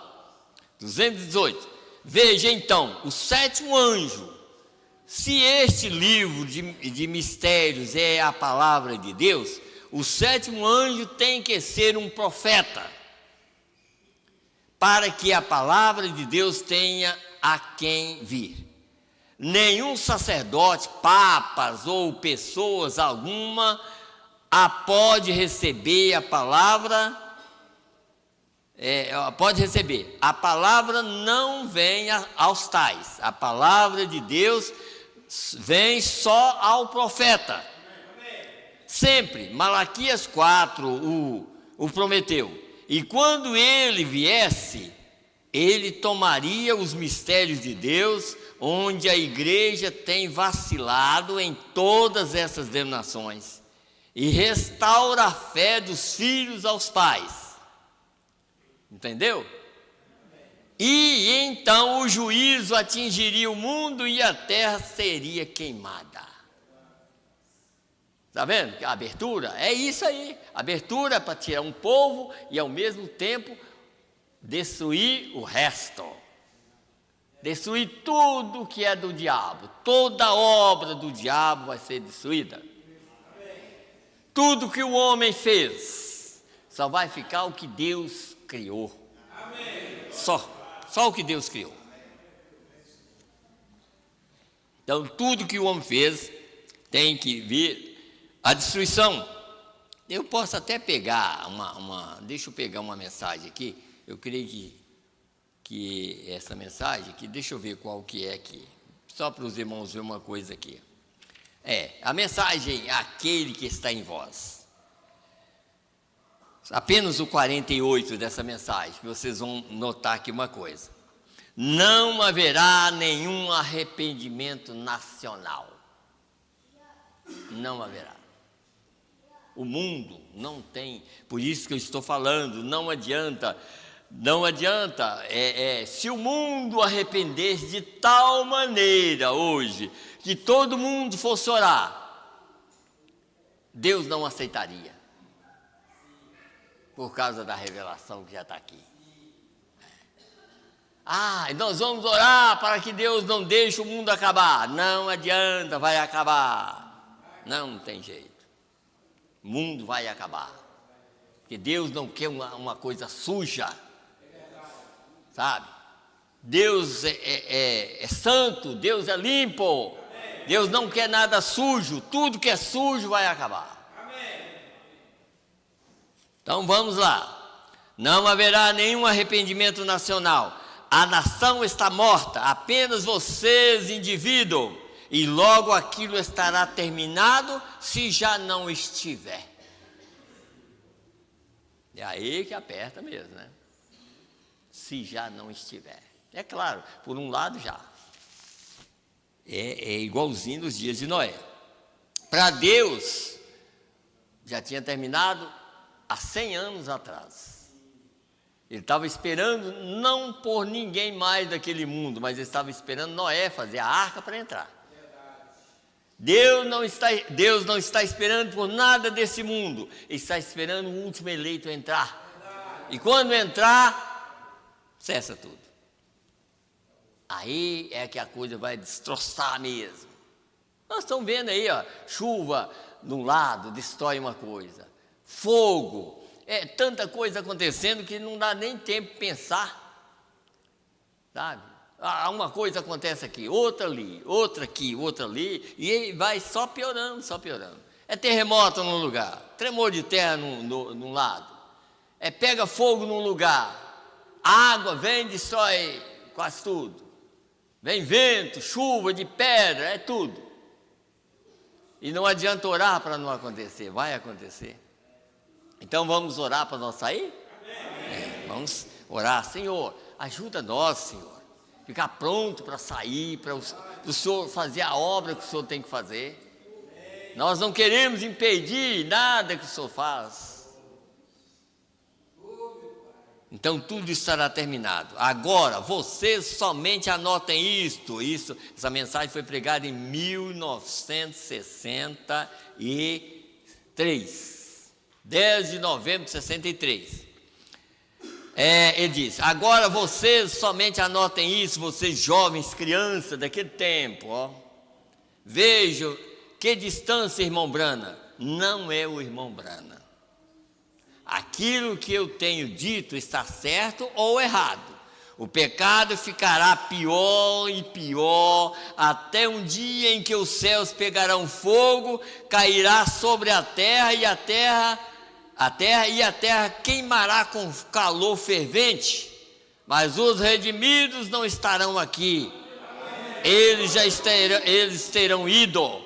218. Veja então, o sétimo anjo. Se este livro de mistérios é a palavra de Deus, o sétimo anjo tem que ser um profeta, para que a palavra de Deus tenha a quem vir. Nenhum sacerdote, papas ou pessoas alguma pode receber a palavra. Pode receber. A palavra não vem aos tais. A palavra de Deus vem só ao profeta. Sempre. Malaquias 4 o prometeu. E quando ele viesse, ele tomaria os mistérios de Deus, onde a igreja tem vacilado em todas essas denominações, e restaura a fé dos filhos aos pais. Entendeu? E então o juízo atingiria o mundo e a terra seria queimada. Está vendo? A abertura é isso aí. Abertura para tirar um povo e ao mesmo tempo destruir o resto. Destruir tudo que é do diabo. Toda obra do diabo vai ser destruída. Tudo que o homem fez, só vai ficar o que Deus criou. Só o que Deus criou. Então tudo que o homem fez tem que vir a destruição. Eu posso até pegar deixa eu pegar uma mensagem aqui. Eu creio que essa mensagem aqui, deixa eu ver qual que é aqui, só para os irmãos ver uma coisa aqui. A mensagem: aquele que está em vós. Apenas o 48 dessa mensagem, que vocês vão notar aqui uma coisa. não haverá nenhum arrependimento nacional. Não haverá. O mundo não tem, por isso que eu estou falando, não adianta, se o mundo arrependesse de tal maneira hoje, que todo mundo fosse orar, Deus não aceitaria, por causa da revelação que já está aqui. Nós vamos orar para que Deus não deixe o mundo acabar. Não adianta, vai acabar, não tem jeito. O mundo vai acabar, porque Deus não quer uma coisa suja, sabe? Deus é santo, Deus é limpo, Deus não quer nada sujo, tudo que é sujo vai acabar. Então vamos lá, não haverá nenhum arrependimento nacional, a nação está morta, apenas vocês, indivíduo, e logo aquilo estará terminado, se já não estiver. É aí que aperta mesmo, né? Se já não estiver. É claro, por um lado já. É igualzinho nos dias de Noé. Para Deus, já tinha terminado há 100 anos atrás. Ele estava esperando, não por ninguém mais daquele mundo, mas ele estava esperando Noé fazer a arca para entrar. Deus não está esperando por nada desse mundo, Ele está esperando o último eleito entrar. E quando entrar, cessa tudo. Aí é que a coisa vai destroçar mesmo. Nós estamos vendo aí, chuva de um lado destrói uma coisa, fogo, tanta coisa acontecendo que não dá nem tempo de pensar, sabe? Uma coisa acontece aqui, outra ali, outra aqui, outra ali, e aí vai só piorando, só piorando. É terremoto num lugar, tremor de terra num lado, pega fogo num lugar, água vem e destrói quase tudo, vem vento, chuva de pedra, é tudo. E não adianta orar para não acontecer, vai acontecer. Então vamos orar para nós sair? Vamos orar, Senhor, ajuda nós, Senhor. Ficar pronto para sair, para o Senhor fazer a obra que o Senhor tem que fazer. Nós não queremos impedir nada que o Senhor faz. Então tudo estará terminado. Agora, vocês somente anotem essa mensagem foi pregada em 1963, 10 de novembro de 63. Ele diz, agora vocês somente anotem isso, vocês jovens, crianças daquele tempo, vejam que distância, irmão Brana, não é o irmão Brana. Aquilo que eu tenho dito está certo ou errado. O pecado ficará pior e pior, até um dia em que os céus pegarão fogo, cairá sobre a terra e a terra queimará com calor fervente, mas os redimidos não estarão aqui, eles terão ido.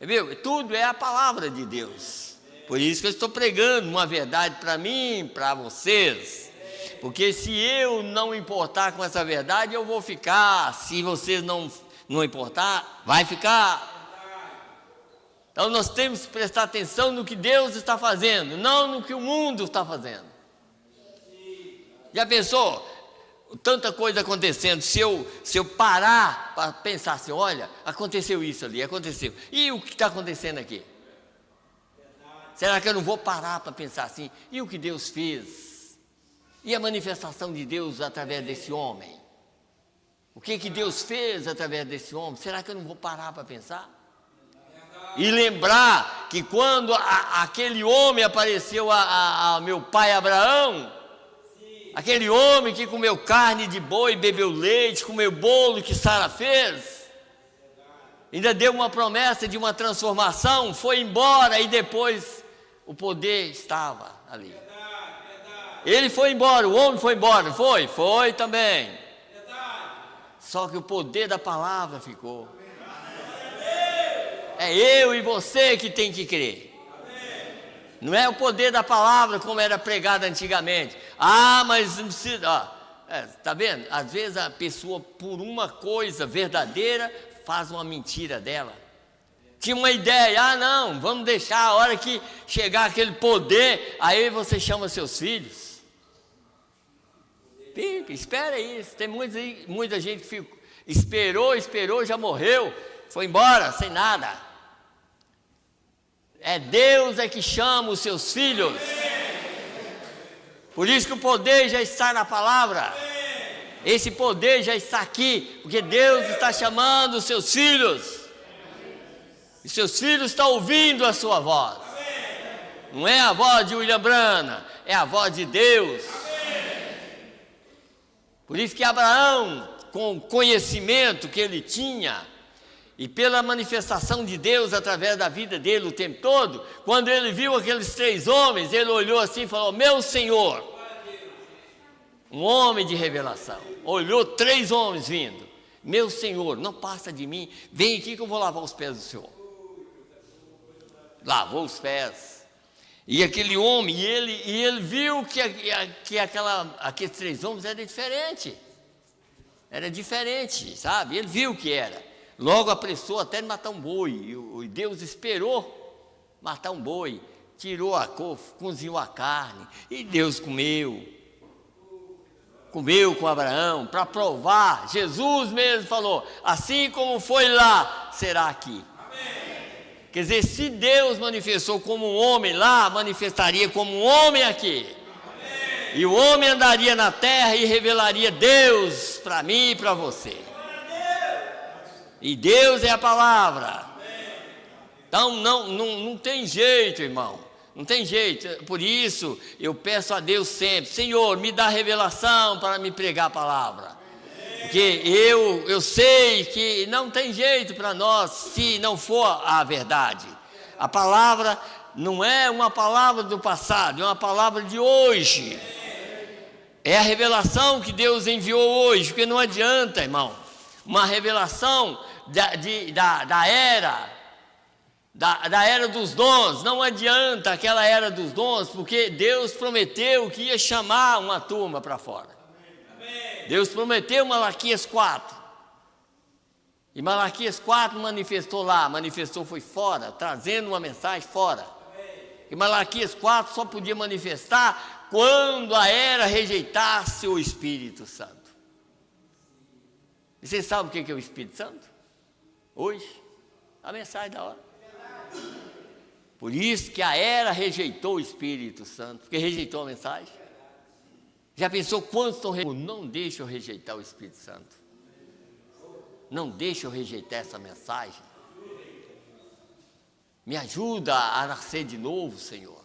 Viu? Tudo é a palavra de Deus, por isso que eu estou pregando uma verdade para mim, para vocês, porque se eu não importar com essa verdade, eu vou ficar, se vocês não importar, vai ficar. Então nós temos que prestar atenção no que Deus está fazendo, não no que o mundo está fazendo. Já pensou? Tanta coisa acontecendo, se eu parar para pensar assim, olha, aconteceu isso ali, aconteceu. E o que está acontecendo aqui? Será que eu não vou parar para pensar assim, e o que Deus fez? E a manifestação de Deus através desse homem? O que Deus fez através desse homem? Será que eu não vou parar para pensar? E lembrar que quando aquele homem apareceu a meu pai Abraão, aquele homem que comeu carne de boi, bebeu leite, comeu bolo que Sara fez, ainda deu uma promessa de uma transformação, foi embora e depois o poder estava ali. Ele foi embora, o homem foi embora, foi também. Só que o poder da palavra ficou. É eu e você que tem que crer. Não é o poder da palavra como era pregado antigamente. Mas não precisa. Tá vendo? Às vezes a pessoa, por uma coisa verdadeira, faz uma mentira dela. Tinha uma ideia, não, vamos deixar a hora que chegar aquele poder, aí você chama seus filhos. Fica, espera aí, tem muita gente que esperou, já morreu, foi embora, sem nada. É Deus que chama os seus filhos. Por isso que o poder já está na palavra. Esse poder já está aqui, porque Deus está chamando os seus filhos. E seus filhos estão ouvindo a sua voz. Não é a voz de William Branham, é a voz de Deus. Por isso que Abraão, com o conhecimento que ele tinha, e pela manifestação de Deus através da vida dele o tempo todo, quando ele viu aqueles 3 homens, ele olhou assim e falou: meu Senhor, um homem de revelação, olhou 3 homens vindo, meu Senhor, não passa de mim, vem aqui que eu vou lavar os pés do Senhor. Lavou os pés, e aquele homem, ele viu que aqueles 3 homens era diferente, sabe, ele viu que era. Logo apressou até de matar um boi, e Deus esperou matar um boi, tirou a couve, cozinhou a carne, e Deus comeu com Abraão, para provar. Jesus mesmo falou: assim como foi lá, será aqui. Amém. Quer dizer, se Deus manifestou como um homem lá, manifestaria como um homem aqui. Amém. E o homem andaria na terra e revelaria Deus para mim e para você. E Deus é a palavra. Então não tem jeito, irmão, não tem jeito. Por isso eu peço a Deus sempre: Senhor, me dá revelação para me pregar a palavra, porque eu sei que não tem jeito para nós se não for a verdade. A palavra não é uma palavra do passado, é uma palavra de hoje. É a revelação que Deus enviou hoje, porque não adianta, irmão, uma revelação da era dos dons, não adianta aquela era dos dons, porque Deus prometeu que ia chamar uma turma para fora. Amém. Deus prometeu Malaquias 4, e Malaquias 4 manifestou foi fora, trazendo uma mensagem fora. Amém. E Malaquias 4 só podia manifestar quando a era rejeitasse o Espírito Santo. E vocês sabem o que é o Espírito Santo? Hoje, a mensagem da hora. Por isso que a era rejeitou o Espírito Santo, porque rejeitou a mensagem. Já pensou quantos estão rejeitando? Não deixa eu rejeitar o Espírito Santo. Não deixa eu rejeitar essa mensagem. Me ajuda a nascer de novo, Senhor,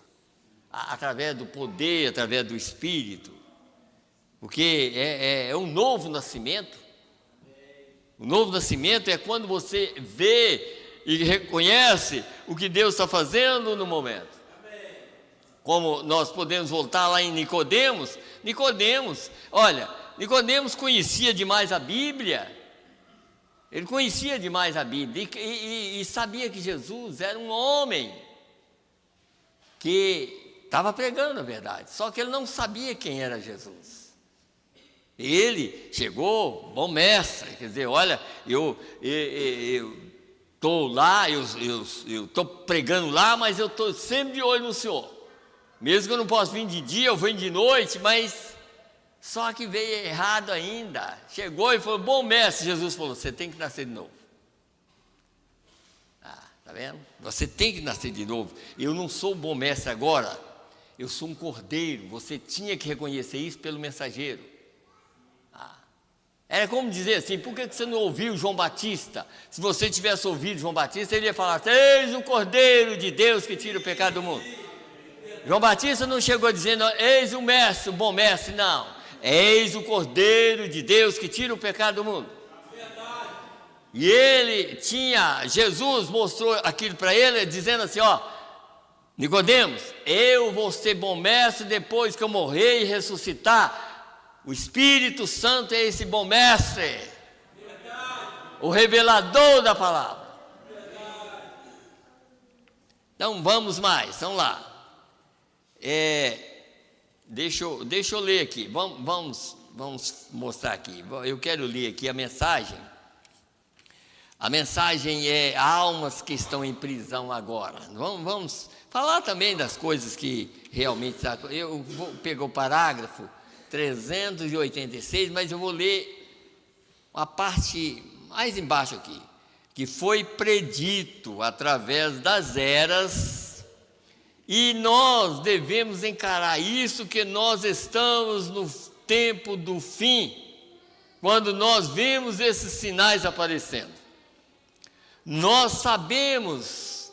através do poder, através do Espírito, porque é um novo nascimento. O novo nascimento é quando você vê e reconhece o que Deus está fazendo no momento. Como nós podemos voltar lá em Nicodemos. Nicodemos conhecia demais a Bíblia. Ele conhecia demais a Bíblia e sabia que Jesus era um homem que estava pregando a verdade, só que ele não sabia quem era Jesus. Ele chegou, bom mestre, quer dizer, olha, eu estou lá, eu estou pregando lá, mas eu estou sempre de olho no Senhor. Mesmo que eu não possa vir de dia, eu venho de noite, mas só que veio errado ainda. Chegou e falou: bom mestre, Jesus falou: você tem que nascer de novo. Tá vendo? Você tem que nascer de novo. Eu não sou bom mestre agora, eu sou um cordeiro. Você tinha que reconhecer isso pelo mensageiro. Era como dizer assim: por que você não ouviu João Batista? Se você tivesse ouvido João Batista, ele ia falar: eis o Cordeiro de Deus que tira o pecado do mundo. João Batista não chegou dizendo: eis o mestre, o bom mestre, não. Eis o Cordeiro de Deus que tira o pecado do mundo. E Jesus mostrou aquilo para ele, dizendo assim: Nicodemos, eu vou ser bom mestre depois que eu morrer e ressuscitar. O Espírito Santo é esse bom mestre, o revelador da palavra. Então vamos lá. Deixa eu ler aqui. Vamos vamos mostrar aqui. Eu quero ler aqui a mensagem. A mensagem é almas que estão em prisão agora. Vamos falar também das coisas que realmente... Eu vou pegar o parágrafo 386, mas eu vou ler a parte mais embaixo aqui, que foi predito através das eras, e nós devemos encarar isso, que nós estamos no tempo do fim, quando nós vemos esses sinais aparecendo. Nós sabemos,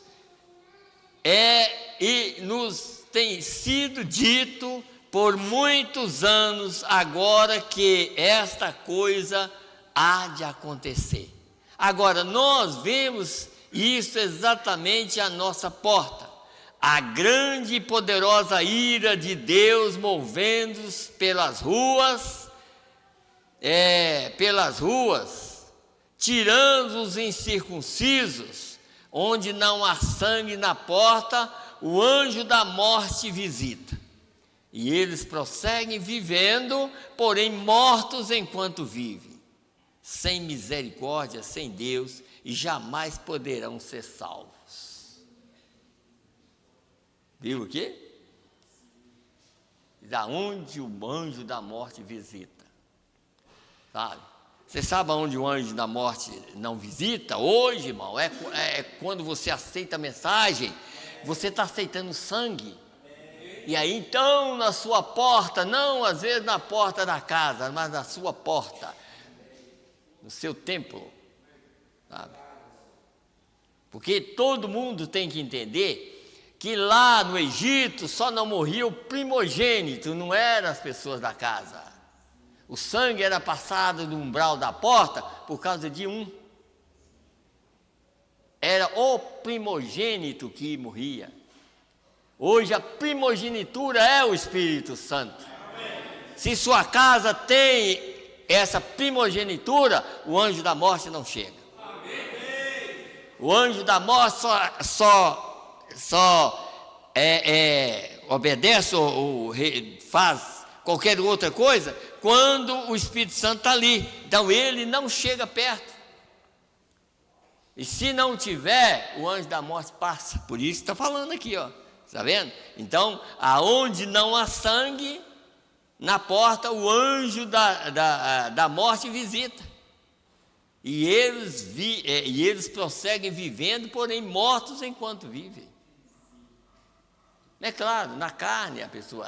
e nos tem sido dito por muitos anos agora, que esta coisa há de acontecer. Agora, nós vemos isso exatamente à nossa porta, a grande e poderosa ira de Deus movendo-se pelas ruas, tirando os incircuncisos, onde não há sangue na porta, o anjo da morte visita. E eles prosseguem vivendo, porém mortos enquanto vivem, sem misericórdia, sem Deus, e jamais poderão ser salvos. Viu o quê? Da onde o anjo da morte visita, sabe? Você sabe aonde o anjo da morte não visita? Hoje, irmão, é quando você aceita a mensagem, você está aceitando sangue. E aí, então, na sua porta, não às vezes na porta da casa, mas na sua porta, no seu templo, sabe? Porque todo mundo tem que entender que lá no Egito só não morria o primogênito, não eram as pessoas da casa. O sangue era passado no umbral da porta por causa de um. Era o primogênito que morria. Hoje a primogenitura é o Espírito Santo. Se sua casa tem essa primogenitura, o anjo da morte não chega. O anjo da morte só obedece ou faz qualquer outra coisa quando o Espírito Santo está ali. Então ele não chega perto. E se não tiver, o anjo da morte passa. Por isso está falando aqui, ó. Está vendo? Então, aonde não há sangue, na porta o anjo da morte visita. E eles prosseguem vivendo, porém mortos enquanto vivem. É claro, na carne a pessoa,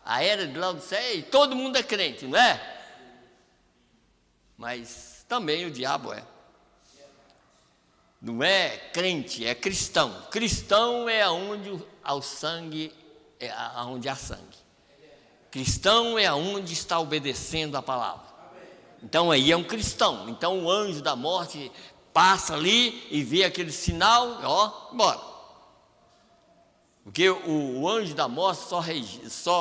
a era de Laodiceia, todo mundo é crente, não é? Mas também o diabo é. Não é crente, é cristão. Cristão é aonde há sangue. Cristão é aonde está obedecendo a palavra. Então aí é um cristão. Então o anjo da morte passa ali e vê aquele sinal, ó, bora. Porque o anjo da morte só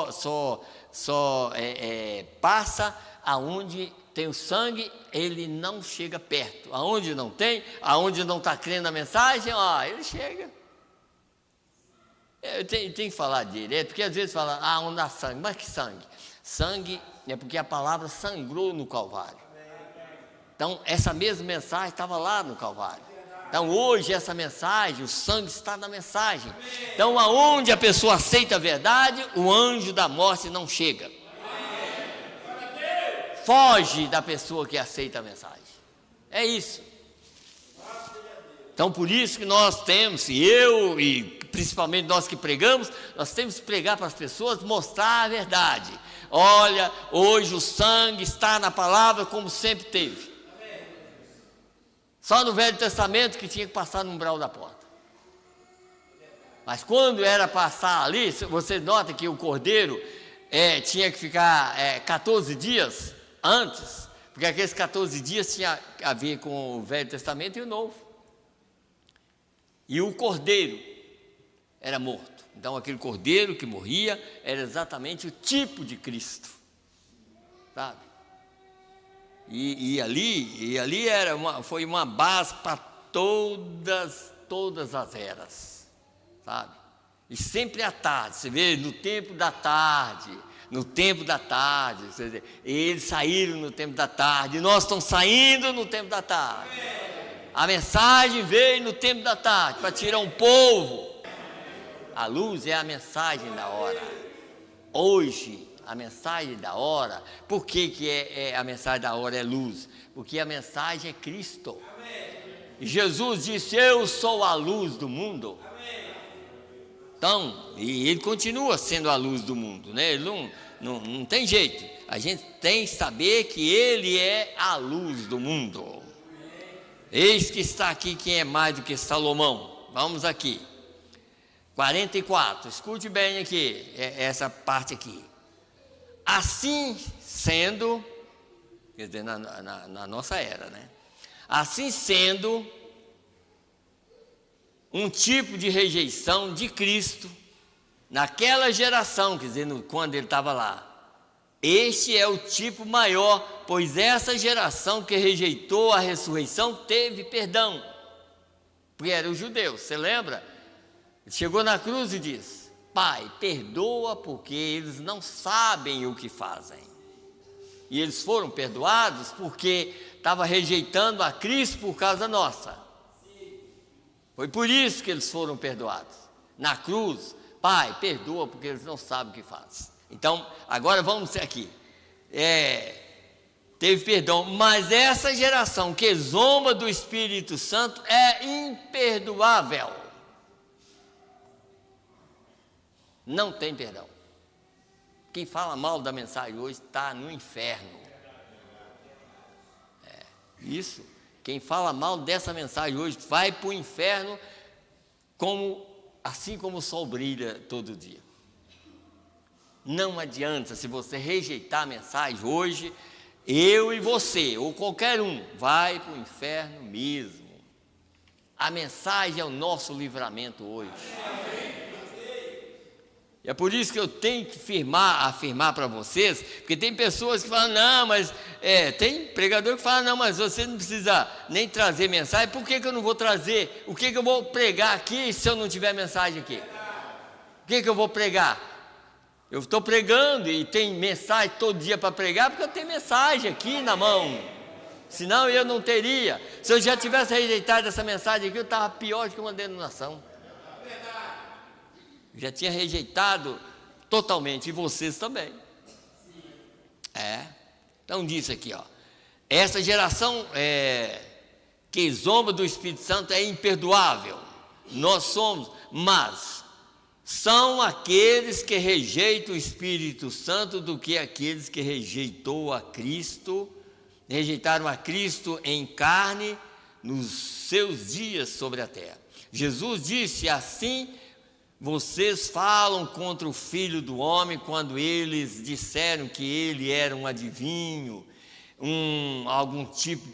passa aonde tem o sangue, ele não chega perto. Aonde não tem, aonde não está crendo na mensagem, ele chega. Eu tenho que falar direto, porque às vezes fala, onde há sangue, mas que sangue? Sangue é porque a palavra sangrou no Calvário. Então, essa mesma mensagem estava lá no Calvário. Então, hoje, essa mensagem, o sangue está na mensagem. Então, aonde a pessoa aceita a verdade, o anjo da morte não chega. Foge da pessoa que aceita a mensagem. É isso. Então, por isso que nós temos, e principalmente nós que pregamos, nós temos que pregar para as pessoas, mostrar a verdade. Olha, hoje o sangue está na palavra como sempre teve. Só no Velho Testamento que tinha que passar no umbral da porta. Mas quando era passar ali, você nota que o cordeiro tinha que ficar 14 dias antes, porque aqueles 14 dias tinha a ver com o Velho Testamento e o Novo. E o cordeiro era morto. Então aquele cordeiro que morria era exatamente o tipo de Cristo, sabe? E ali foi uma base para todas as eras, sabe? E sempre à tarde, você vê, no tempo da tarde, no tempo da tarde. Eles saíram no tempo da tarde, e nós estamos saindo no tempo da tarde. A mensagem veio no tempo da tarde para tirar um povo. A luz é a mensagem da hora. Hoje, a mensagem da hora, por que a mensagem da hora é luz? Porque a mensagem é Cristo. E Jesus disse: eu sou a luz do mundo. Então, e ele continua sendo a luz do mundo, né? Ele não tem jeito. A gente tem que saber que ele é a luz do mundo. Eis que está aqui quem é mais do que Salomão. Vamos aqui. 44, escute bem aqui, essa parte aqui. Assim sendo, quer dizer, na nossa era, né? Assim sendo, um tipo de rejeição de Cristo, naquela geração, quer dizer, quando ele estava lá. Este é o tipo maior, pois essa geração que rejeitou a ressurreição teve perdão. Porque eram os judeus, você lembra? Ele chegou na cruz e disse: Pai, perdoa porque eles não sabem o que fazem. E eles foram perdoados porque estavam rejeitando a Cristo por causa nossa. Foi por isso que eles foram perdoados. Na cruz, Pai, perdoa porque eles não sabem o que fazem. Então, agora vamos aqui. Teve perdão, mas essa geração que zomba do Espírito Santo é imperdoável. Não tem perdão. Quem fala mal da mensagem hoje está no inferno. Isso. Quem fala mal dessa mensagem hoje vai para o inferno, assim como o sol brilha todo dia. Não adianta, se você rejeitar a mensagem hoje, eu e você, ou qualquer um, vai para o inferno mesmo. A mensagem é o nosso livramento hoje. E é por isso que eu tenho que afirmar para vocês, porque tem pessoas que falam: não, mas tem pregador que fala: não, mas você não precisa nem trazer mensagem. Por que eu não vou trazer? O que eu vou pregar aqui se eu não tiver mensagem aqui? O que eu vou pregar? Eu estou pregando e tem mensagem todo dia para pregar, porque eu tenho mensagem aqui na mão. Senão eu não teria. Se eu já tivesse rejeitado essa mensagem aqui, eu estava pior do que uma denominação. Já tinha rejeitado totalmente, e vocês também. Então diz aqui, ó, essa geração que zomba do Espírito Santo é imperdoável. Nós somos, mas são aqueles que rejeitam o Espírito Santo do que aqueles que rejeitaram a Cristo em carne nos seus dias sobre a terra. Jesus disse: assim vocês falam contra o Filho do Homem quando eles disseram que ele era um adivinho, algum tipo,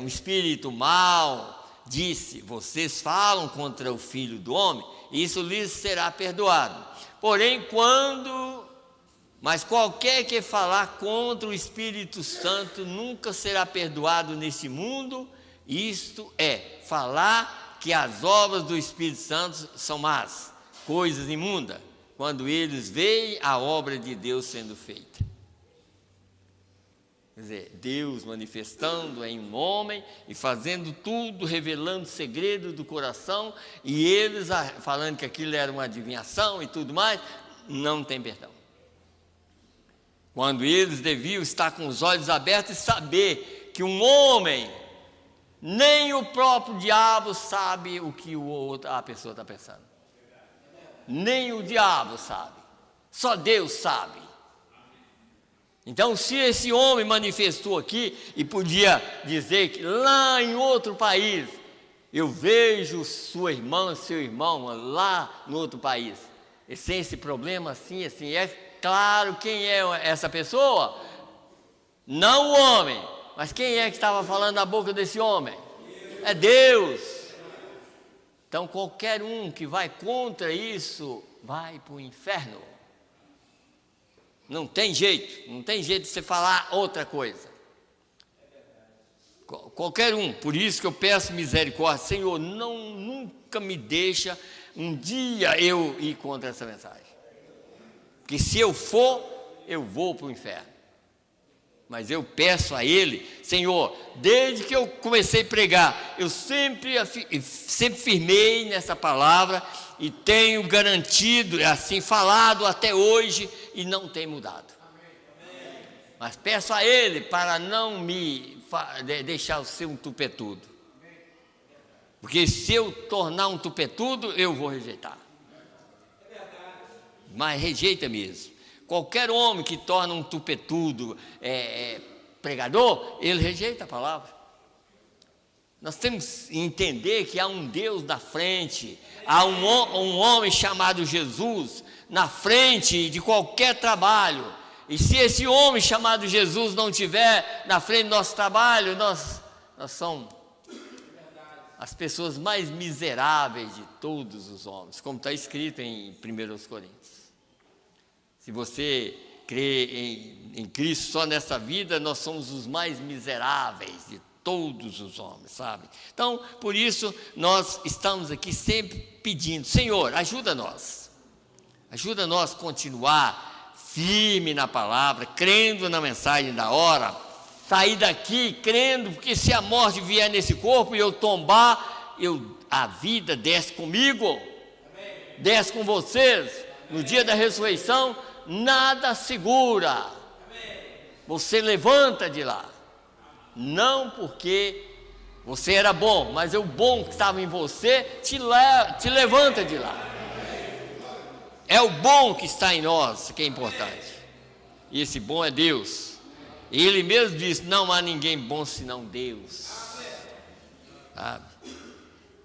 um espírito mau. Disse: vocês falam contra o Filho do Homem, isso lhes será perdoado. Porém, mas qualquer que falar contra o Espírito Santo nunca será perdoado neste mundo. Isto é, falar que as obras do Espírito Santo são más, coisas imundas, quando eles veem a obra de Deus sendo feita. Quer dizer, Deus manifestando em um homem e fazendo tudo, revelando segredos do coração, e eles falando que aquilo era uma adivinhação e tudo mais, não tem perdão. Quando eles deviam estar com os olhos abertos e saber que um homem, nem o próprio diabo sabe o que a pessoa está pensando. Nem o diabo sabe, só Deus sabe. Então, se esse homem manifestou aqui e podia dizer que lá em outro país, eu vejo sua irmã, seu irmão lá no outro país, e sem esse problema assim, é claro quem é essa pessoa? Não o homem, mas quem é que estava falando na boca desse homem? É Deus. Então, qualquer um que vai contra isso, vai para o inferno. Não tem jeito de você falar outra coisa. Qualquer um, por isso que eu peço misericórdia, Senhor, nunca me deixa um dia eu ir contra essa mensagem. Porque se eu for, eu vou para o inferno. Mas eu peço a Ele, Senhor, desde que eu comecei a pregar, eu sempre firmei nessa palavra e tenho garantido, assim falado até hoje e não tem mudado. Mas peço a Ele para não me deixar eu ser um tupetudo. Porque se eu tornar um tupetudo, eu vou rejeitar. Mas rejeita mesmo. Qualquer homem que torna um tupetudo pregador, ele rejeita a palavra. Nós temos que entender que há um Deus na frente, há um homem chamado Jesus na frente de qualquer trabalho. E se esse homem chamado Jesus não estiver na frente do nosso trabalho, nós somos as pessoas mais miseráveis de todos os homens, como está escrito em 1 Coríntios. Se você crê em Cristo só nessa vida, nós somos os mais miseráveis de todos os homens, sabe? Então, por isso, nós estamos aqui sempre pedindo, Senhor, ajuda-nos a continuar firme na palavra, crendo na mensagem da hora, sair daqui crendo, porque se a morte vier nesse corpo e eu tombar, a vida desce comigo, desce com vocês, no dia da ressurreição, nada segura, você levanta de lá, não porque você era bom, mas o bom que estava em você te levanta de lá, é o bom que está em nós que é importante, e esse bom é Deus, e Ele mesmo diz, não há ninguém bom senão Deus, sabe?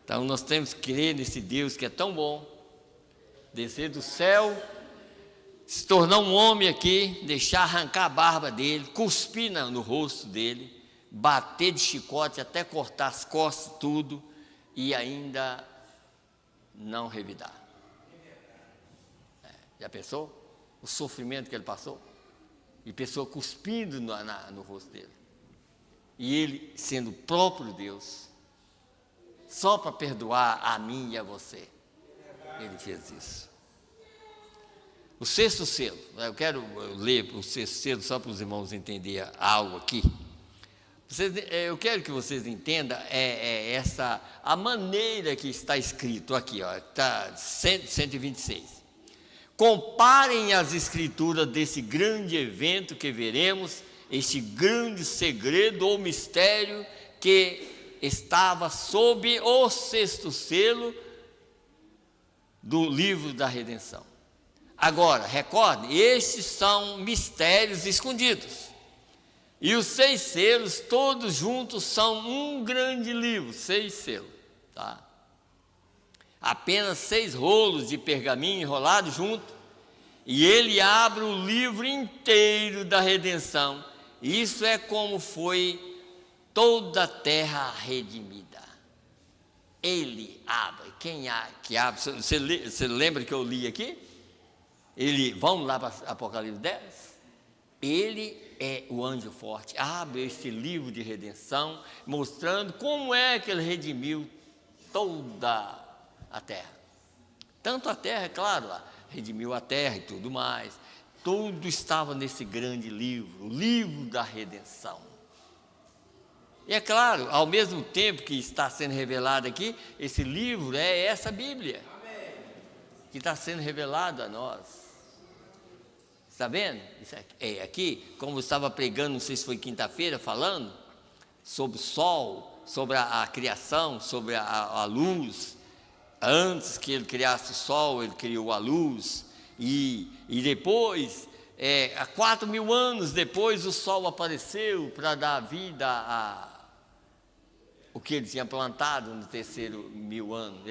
Então nós temos que crer nesse Deus que é tão bom, descer do céu, se tornar um homem aqui, deixar arrancar a barba dele, cuspir no rosto dele, bater de chicote até cortar as costas, tudo, e ainda não revidar. Já pensou? O sofrimento que ele passou? E pessoa cuspindo no rosto dele. E ele, sendo o próprio Deus, só para perdoar a mim e a você, ele fez isso. O sexto selo, eu quero ler o sexto selo só para os irmãos entenderem algo aqui. Eu quero que vocês entendam a maneira que está escrito aqui, está 126. Comparem as escrituras desse grande evento que veremos, este grande segredo ou mistério que estava sob o sexto selo do livro da redenção. Agora, recorde, estes são mistérios escondidos. E os 6 selos, todos juntos, são um grande livro, 6 selos, tá? Apenas 6 rolos de pergaminho enrolados junto, e ele abre o livro inteiro da redenção. Isso é como foi toda a terra redimida. Ele abre. Quem que abre? Você lembra que eu li aqui? Vamos lá para Apocalipse 10? Ele é o anjo forte, abre esse livro de redenção, mostrando como é que ele redimiu toda a terra. Tanto a terra, é claro, redimiu a terra e tudo mais. Tudo estava nesse grande livro, o livro da redenção. E é claro, ao mesmo tempo que está sendo revelado aqui, esse livro é essa Bíblia, que está sendo revelado a nós. Está vendo? Isso aqui, como eu estava pregando, não sei se foi quinta-feira, falando sobre o sol, sobre a criação, sobre a luz. Antes que ele criasse o sol, ele criou a luz. E depois, há 4.000 anos depois, o sol apareceu para dar vida o que ele tinha plantado no terceiro 1000 anos.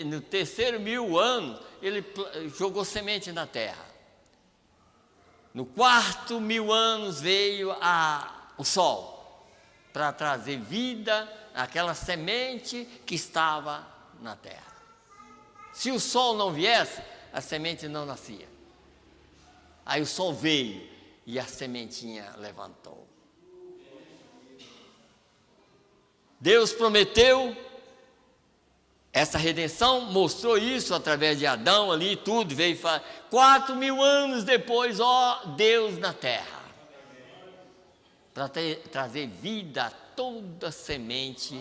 No terceiro 1000 anos, ele jogou semente na terra. No quarto 1000 anos veio o sol, para trazer vida àquela semente que estava na terra. Se o sol não viesse, a semente não nascia. Aí o sol veio e a sementinha levantou. Deus prometeu Essa redenção mostrou isso através de Adão ali, tudo veio falar. 4.000 anos depois, ó Deus na terra, para trazer vida a toda semente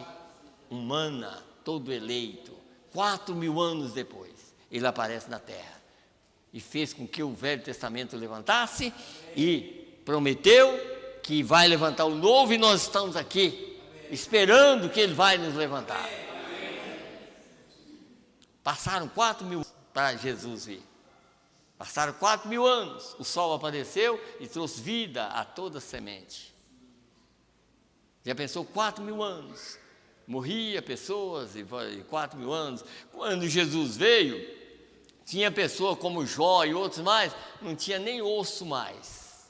humana, todo eleito. 4.000 anos depois, ele aparece na terra e fez com que o Velho Testamento levantasse e prometeu que vai levantar o novo, e nós estamos aqui esperando que ele vai nos levantar. Passaram 4.000 anos para Jesus vir. Passaram 4.000 anos. O sol apareceu e trouxe vida a toda semente. Já pensou? 4.000 anos. Morria pessoas e 4.000 anos. Quando Jesus veio, tinha pessoa como Jó e outros mais, não tinha nem osso mais.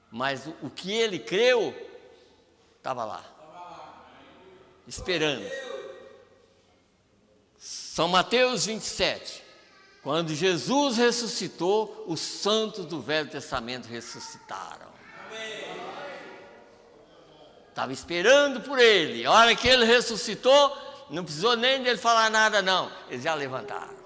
Mas o que ele creu, estava lá, esperando. São Mateus 27, quando Jesus ressuscitou, os santos do Velho Testamento ressuscitaram. Estava esperando por ele. A hora que ele ressuscitou, não precisou nem dele falar nada não, eles já levantaram.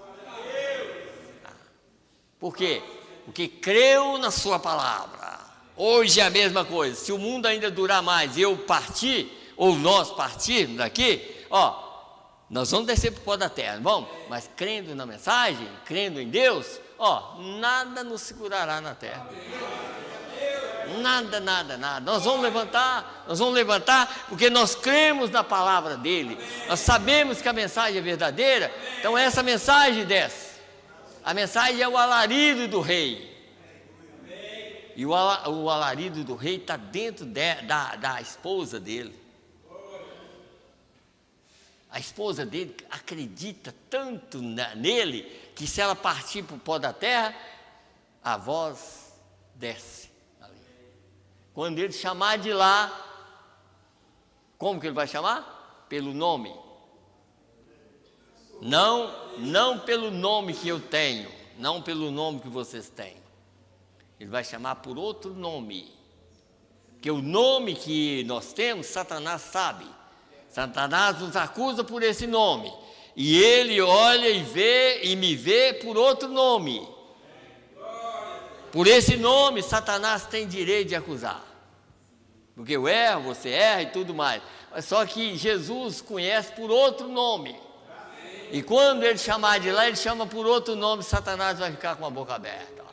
Por quê? Porque creu na sua palavra. Hoje é a mesma coisa. Se o mundo ainda durar mais, eu partir, ou nós partirmos daqui, nós vamos descer para o pó da terra, não vamos? Mas crendo na mensagem, crendo em Deus, nada nos segurará na terra. Nada, nada, nada. Nós vamos levantar porque nós cremos na palavra dele. Nós sabemos que a mensagem é verdadeira, então essa mensagem desce. A mensagem é o alarido do rei. E o alarido do rei está dentro da esposa dele. A esposa dele acredita tanto nele, que se ela partir para o pó da terra, a voz desce ali. Quando ele chamar de lá, como que ele vai chamar? Pelo nome. Não pelo nome que eu tenho, não pelo nome que vocês têm. Ele vai chamar por outro nome. Porque o nome que nós temos, Satanás sabe. Satanás nos acusa por esse nome, e ele olha e me vê por outro nome. Por esse nome, Satanás tem direito de acusar, porque eu erro, você erra e tudo mais. Só que Jesus conhece por outro nome, e quando ele chamar de lá, ele chama por outro nome. Satanás vai ficar com a boca aberta.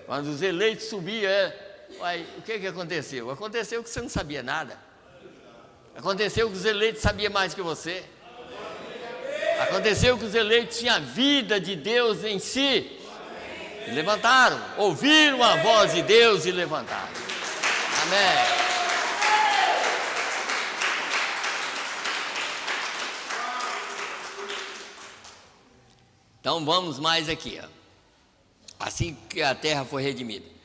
Quando os eleitos subiam, o que aconteceu? Aconteceu que você não sabia nada. Aconteceu que os eleitos sabiam mais que você. Aconteceu que os eleitos tinham a vida de Deus em si. E levantaram, ouviram a voz de Deus e levantaram. Amém. Então vamos mais aqui. Assim que a terra foi redimida.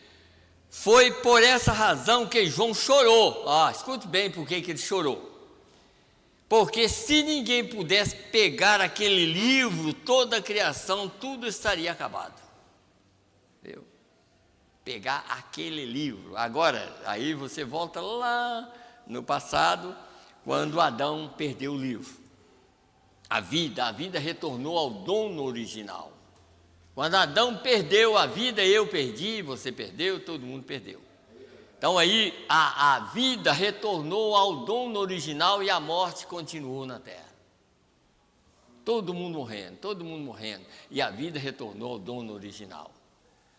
Foi por essa razão que João chorou. Escute bem por que ele chorou. Porque se ninguém pudesse pegar aquele livro, toda a criação, tudo estaria acabado. Viu? Pegar aquele livro. Agora, aí você volta lá no passado, quando Adão perdeu o livro. A vida retornou ao dono original. Quando Adão perdeu a vida, eu perdi, você perdeu, todo mundo perdeu. Então aí a vida retornou ao dono original e a morte continuou na terra. Todo mundo morrendo. E a vida retornou ao dono original.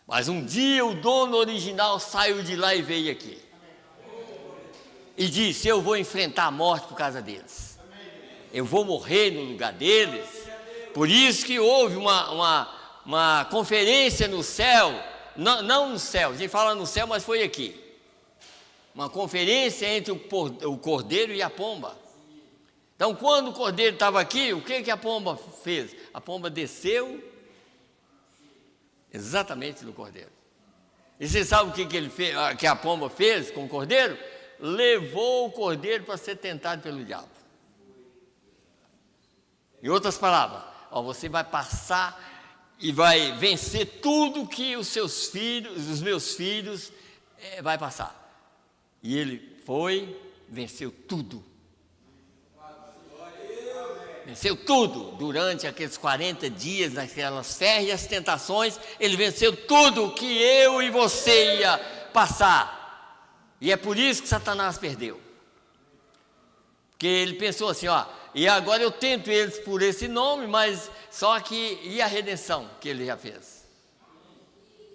Mas um dia o dono original saiu de lá e veio aqui. E disse: eu vou enfrentar a morte por causa deles. Eu vou morrer no lugar deles. Por isso que houve uma conferência no céu, não no céu, a gente fala no céu, mas foi aqui. Uma conferência entre o cordeiro e a pomba. Então, quando o cordeiro estava aqui, o que a pomba fez? A pomba desceu exatamente no cordeiro. E você sabe o que ele fez, que a pomba fez com o cordeiro? Levou o cordeiro para ser tentado pelo diabo. Em outras palavras, você vai passar e vai vencer tudo que os meus filhos, vai passar. E ele foi, venceu tudo. Venceu tudo. Durante aqueles 40 dias, naquelas férreas tentações, ele venceu tudo que eu e você ia passar. E é por isso que Satanás perdeu. Porque ele pensou assim, e agora eu tento eles por esse nome, mas só que, e a redenção que ele já fez?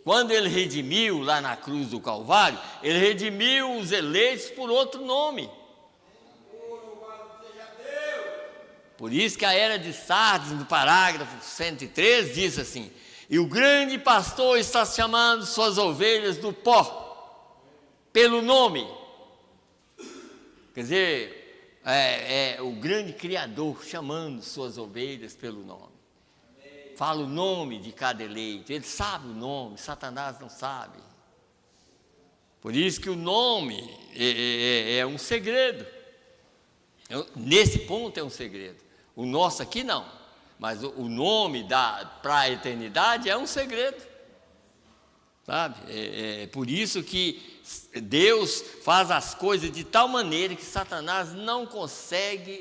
Quando ele redimiu lá na cruz do Calvário, ele redimiu os eleitos por outro nome. Por isso que a era de Sardes, no parágrafo 103, diz assim: e o grande pastor está chamando suas ovelhas do pó, pelo nome. Quer dizer, o grande Criador chamando suas ovelhas pelo nome. Fala o nome de cada eleito, ele sabe o nome, Satanás não sabe. Por isso que o nome é um segredo. Nesse ponto é um segredo. O nosso aqui não, mas o nome para a eternidade é um segredo, sabe? É por isso que Deus faz as coisas de tal maneira que Satanás não conseguiu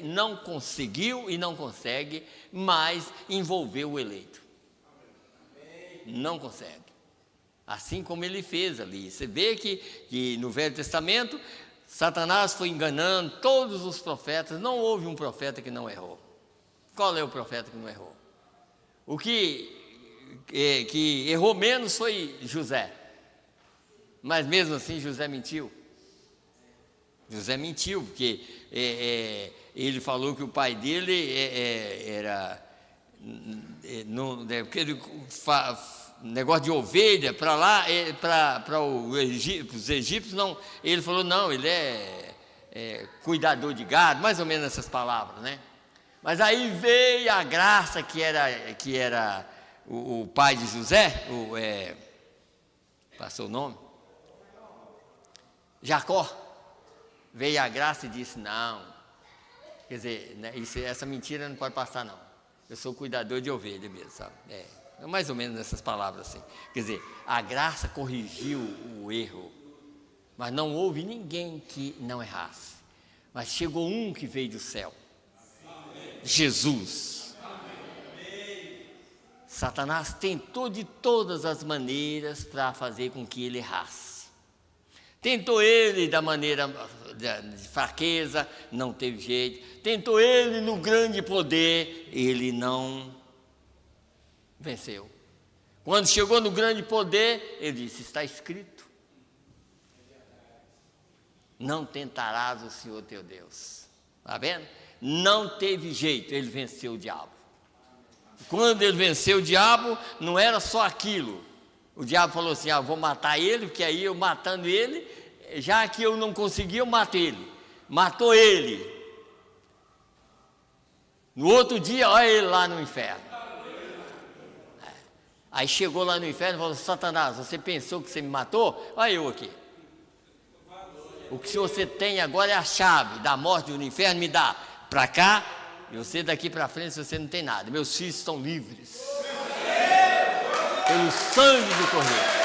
e não consegue mais envolver o eleito. Não consegue. Assim como ele fez ali. Você vê que no Velho Testamento, Satanás foi enganando todos os profetas, não houve um profeta que não errou. Qual é o profeta que não errou? O que errou menos foi José. Mas mesmo assim José mentiu. José mentiu, porque ele falou que o pai dele era... negócio de ovelha para lá, para os egípcios, não. Ele falou, não, ele é cuidador de gado, mais ou menos essas palavras, né? Mas aí veio a graça que era o pai de José, passou o nome? Jacó. Veio a graça e disse, não, quer dizer, né, essa mentira não pode passar não, eu sou cuidador de ovelha mesmo, sabe? Mais ou menos nessas palavras assim. Quer dizer, a graça corrigiu o erro, mas não houve ninguém que não errasse. Mas chegou um que veio do céu, Jesus. Satanás tentou de todas as maneiras para fazer com que ele errasse. Tentou ele da maneira de fraqueza, não teve jeito. Tentou ele no grande poder, ele não venceu. Quando chegou no grande poder, ele disse, está escrito, não tentarás o Senhor teu Deus. Está vendo? Não teve jeito, ele venceu o diabo. Quando ele venceu o diabo, não era só aquilo. O diabo falou assim, vou matar ele, porque aí eu matando ele, já que eu não consegui, eu mato ele. Matou ele. No outro dia, olha ele lá no inferno. Aí chegou lá no inferno e falou, Satanás, você pensou que você me matou? Olha eu aqui. O que você tem agora é a chave da morte do inferno, me dá para cá, e você daqui para frente você não tem nada. Meus filhos estão livres. Pelo sangue do Cordeiro.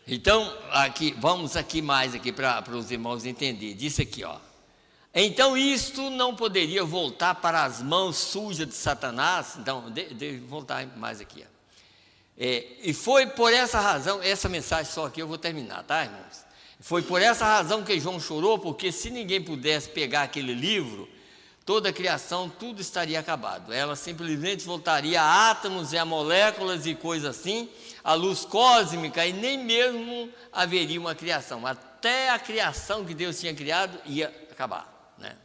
Então, vamos mais aqui para os irmãos entenderem. Disse aqui, então isto não poderia voltar para as mãos sujas de Satanás. Então, deixa eu voltar mais aqui. E foi por essa razão, essa mensagem só aqui eu vou terminar, tá, irmãos? Foi por essa razão que João chorou, porque se ninguém pudesse pegar aquele livro, toda a criação, tudo estaria acabado. Ela simplesmente voltaria a átomos e a moléculas e coisas assim, a luz cósmica, e nem mesmo haveria uma criação. Até a criação que Deus tinha criado ia acabar, né?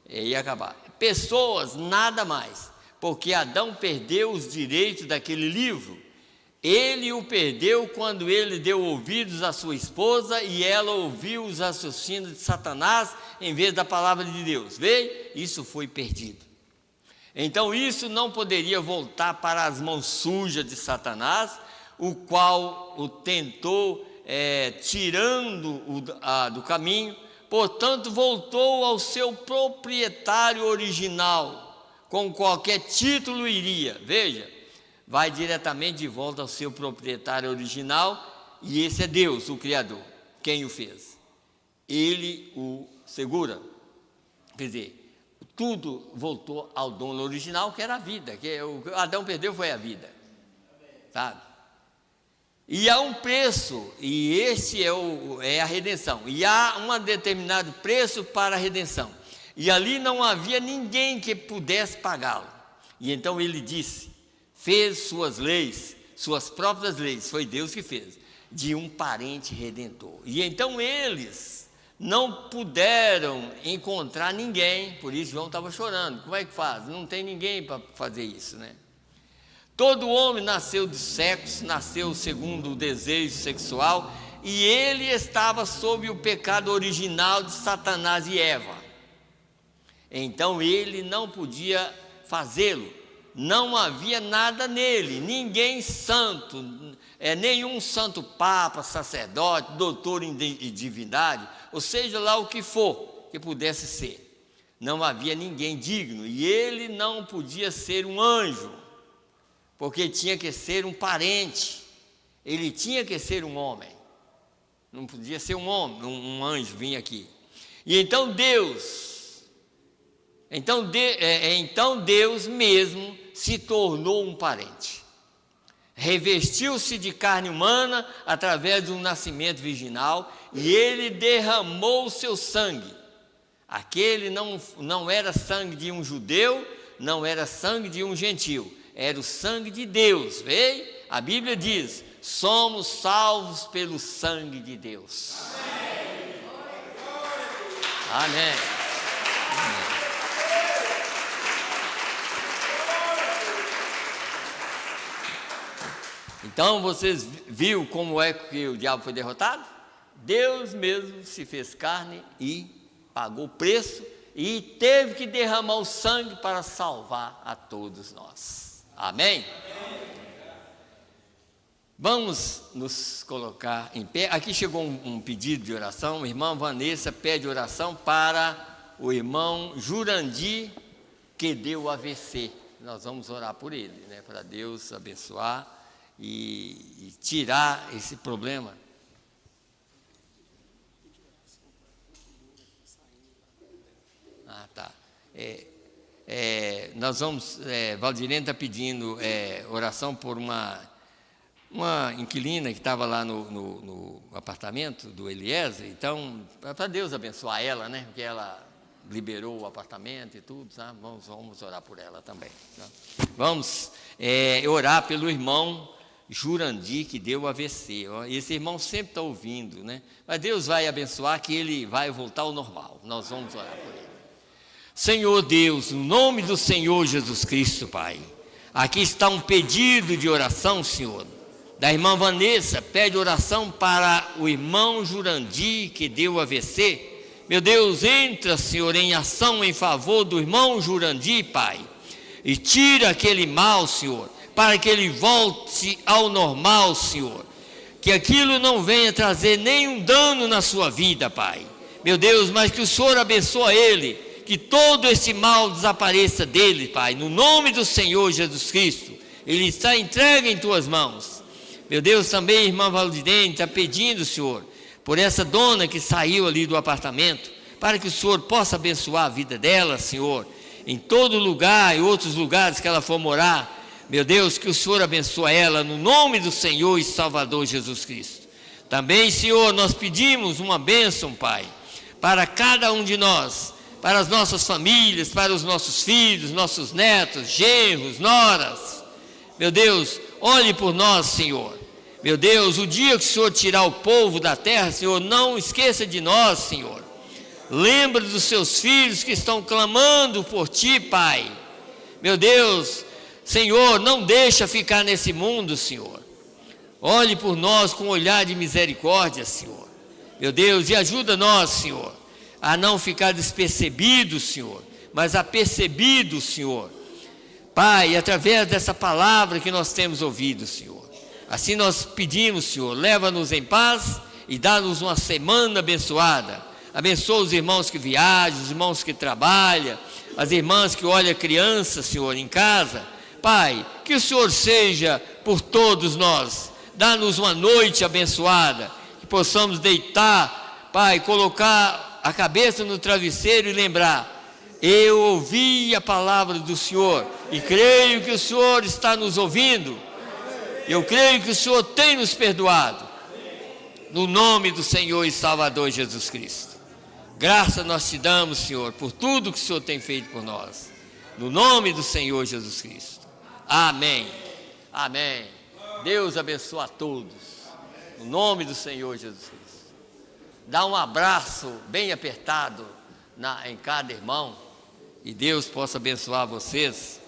Ia acabar. Pessoas, nada mais, porque Adão perdeu os direitos daquele livro. Ele o perdeu quando ele deu ouvidos à sua esposa e ela ouviu os raciocínios de Satanás em vez da palavra de Deus. Vê? Isso foi perdido. Então isso não poderia voltar para as mãos sujas de Satanás, o qual o tentou tirando do caminho. Portanto, voltou ao seu proprietário original, com qualquer título iria. Veja, vai diretamente de volta ao seu proprietário original, e esse é Deus, o Criador, quem o fez. ele o segura. Quer dizer, tudo voltou ao dono original, que era a vida, que o que Adão perdeu foi a vida, sabe? E há um preço, e esse é a redenção, e há um determinado preço para a redenção, e ali não havia ninguém que pudesse pagá-lo. E então ele disse, fez suas leis, suas próprias leis, foi Deus que fez, de um parente redentor. E então eles não puderam encontrar ninguém, por isso João estava chorando. Como é que faz? Não tem ninguém para fazer isso, né? Todo homem nasceu de sexo, nasceu segundo o desejo sexual, e ele estava sob o pecado original de Satanás e Eva. Então ele não podia fazê-lo, não havia nada nele, ninguém santo, nenhum santo papa, sacerdote, doutor em divindade, ou seja lá o que for que pudesse ser, não havia ninguém digno, e ele não podia ser um anjo, porque tinha que ser um parente, ele tinha que ser um homem, não podia ser um homem, um anjo vinha aqui. E então Deus mesmo se tornou um parente, revestiu-se de carne humana através de um nascimento virginal, e ele derramou o seu sangue. Aquele não era sangue de um judeu, não era sangue de um gentil, era o sangue de Deus. Veio? A Bíblia diz, somos salvos pelo sangue de Deus. Amém. Amém. Então vocês viram como é que o diabo foi derrotado? Deus mesmo se fez carne e pagou o preço e teve que derramar o sangue para salvar a todos nós. Amém? Vamos nos colocar em pé. Aqui chegou um pedido de oração. A irmã Vanessa pede oração para o irmão Jurandir, que deu o AVC. Nós vamos orar por ele, né, para Deus abençoar e tirar esse problema. Tá. Nós vamos, Valdirene está pedindo oração por uma inquilina que estava lá no apartamento do Eliezer. Então, para Deus abençoar ela, né, porque ela liberou o apartamento e tudo, tá? Vamos orar por ela também, tá? Vamos orar pelo irmão Jurandir, que deu o AVC. Esse irmão sempre está ouvindo, né? Mas Deus vai abençoar, que ele vai voltar ao normal. Nós vamos orar por ele. Senhor Deus, no nome do Senhor Jesus Cristo, Pai, aqui está um pedido de oração, Senhor, da irmã Vanessa, pede oração para o irmão Jurandir, que deu o AVC. Meu Deus, entra, Senhor, em ação em favor do irmão Jurandir, Pai, e tira aquele mal, Senhor, para que ele volte ao normal, Senhor, que aquilo não venha trazer nenhum dano na sua vida, Pai, meu Deus, mas que o Senhor abençoe ele, que todo esse mal desapareça dele, Pai, no nome do Senhor Jesus Cristo. Ele está entregue em tuas mãos, meu Deus. Também a irmã Valdirene está pedindo, Senhor, por essa dona que saiu ali do apartamento, para que o Senhor possa abençoar a vida dela, Senhor, em todo lugar e outros lugares que ela for morar. Meu Deus, que o Senhor abençoe ela no nome do Senhor e Salvador Jesus Cristo. Também, Senhor, nós pedimos uma bênção, Pai, para cada um de nós, para as nossas famílias, para os nossos filhos, nossos netos, genros, noras. Meu Deus, olhe por nós, Senhor. Meu Deus, o dia que o Senhor tirar o povo da terra, Senhor, não esqueça de nós, Senhor. Lembra dos seus filhos que estão clamando por Ti, Pai. Meu Deus, Senhor, não deixa ficar nesse mundo, Senhor. Olhe por nós com um olhar de misericórdia, Senhor. Meu Deus, e ajuda nós, Senhor, a não ficar despercebidos, Senhor, mas apercebidos, Senhor. Pai, através dessa palavra que nós temos ouvido, Senhor. Assim nós pedimos, Senhor, leva-nos em paz e dá-nos uma semana abençoada. Abençoa os irmãos que viajam, os irmãos que trabalham, as irmãs que olham crianças, Senhor, em casa. Pai, que o Senhor seja por todos nós. Dá-nos uma noite abençoada, que possamos deitar Pai, colocar a cabeça no travesseiro e lembrar: eu ouvi a palavra do Senhor e creio que o Senhor está nos ouvindo. Eu creio que o Senhor tem nos perdoado. No nome do Senhor e Salvador Jesus Cristo. Graça nós te damos, Senhor, por tudo que o Senhor tem feito por nós. No nome do Senhor Jesus Cristo. Amém. Amém. Deus abençoe a todos. No nome do Senhor Jesus Cristo. Dá um abraço bem apertado em cada irmão. E Deus possa abençoar vocês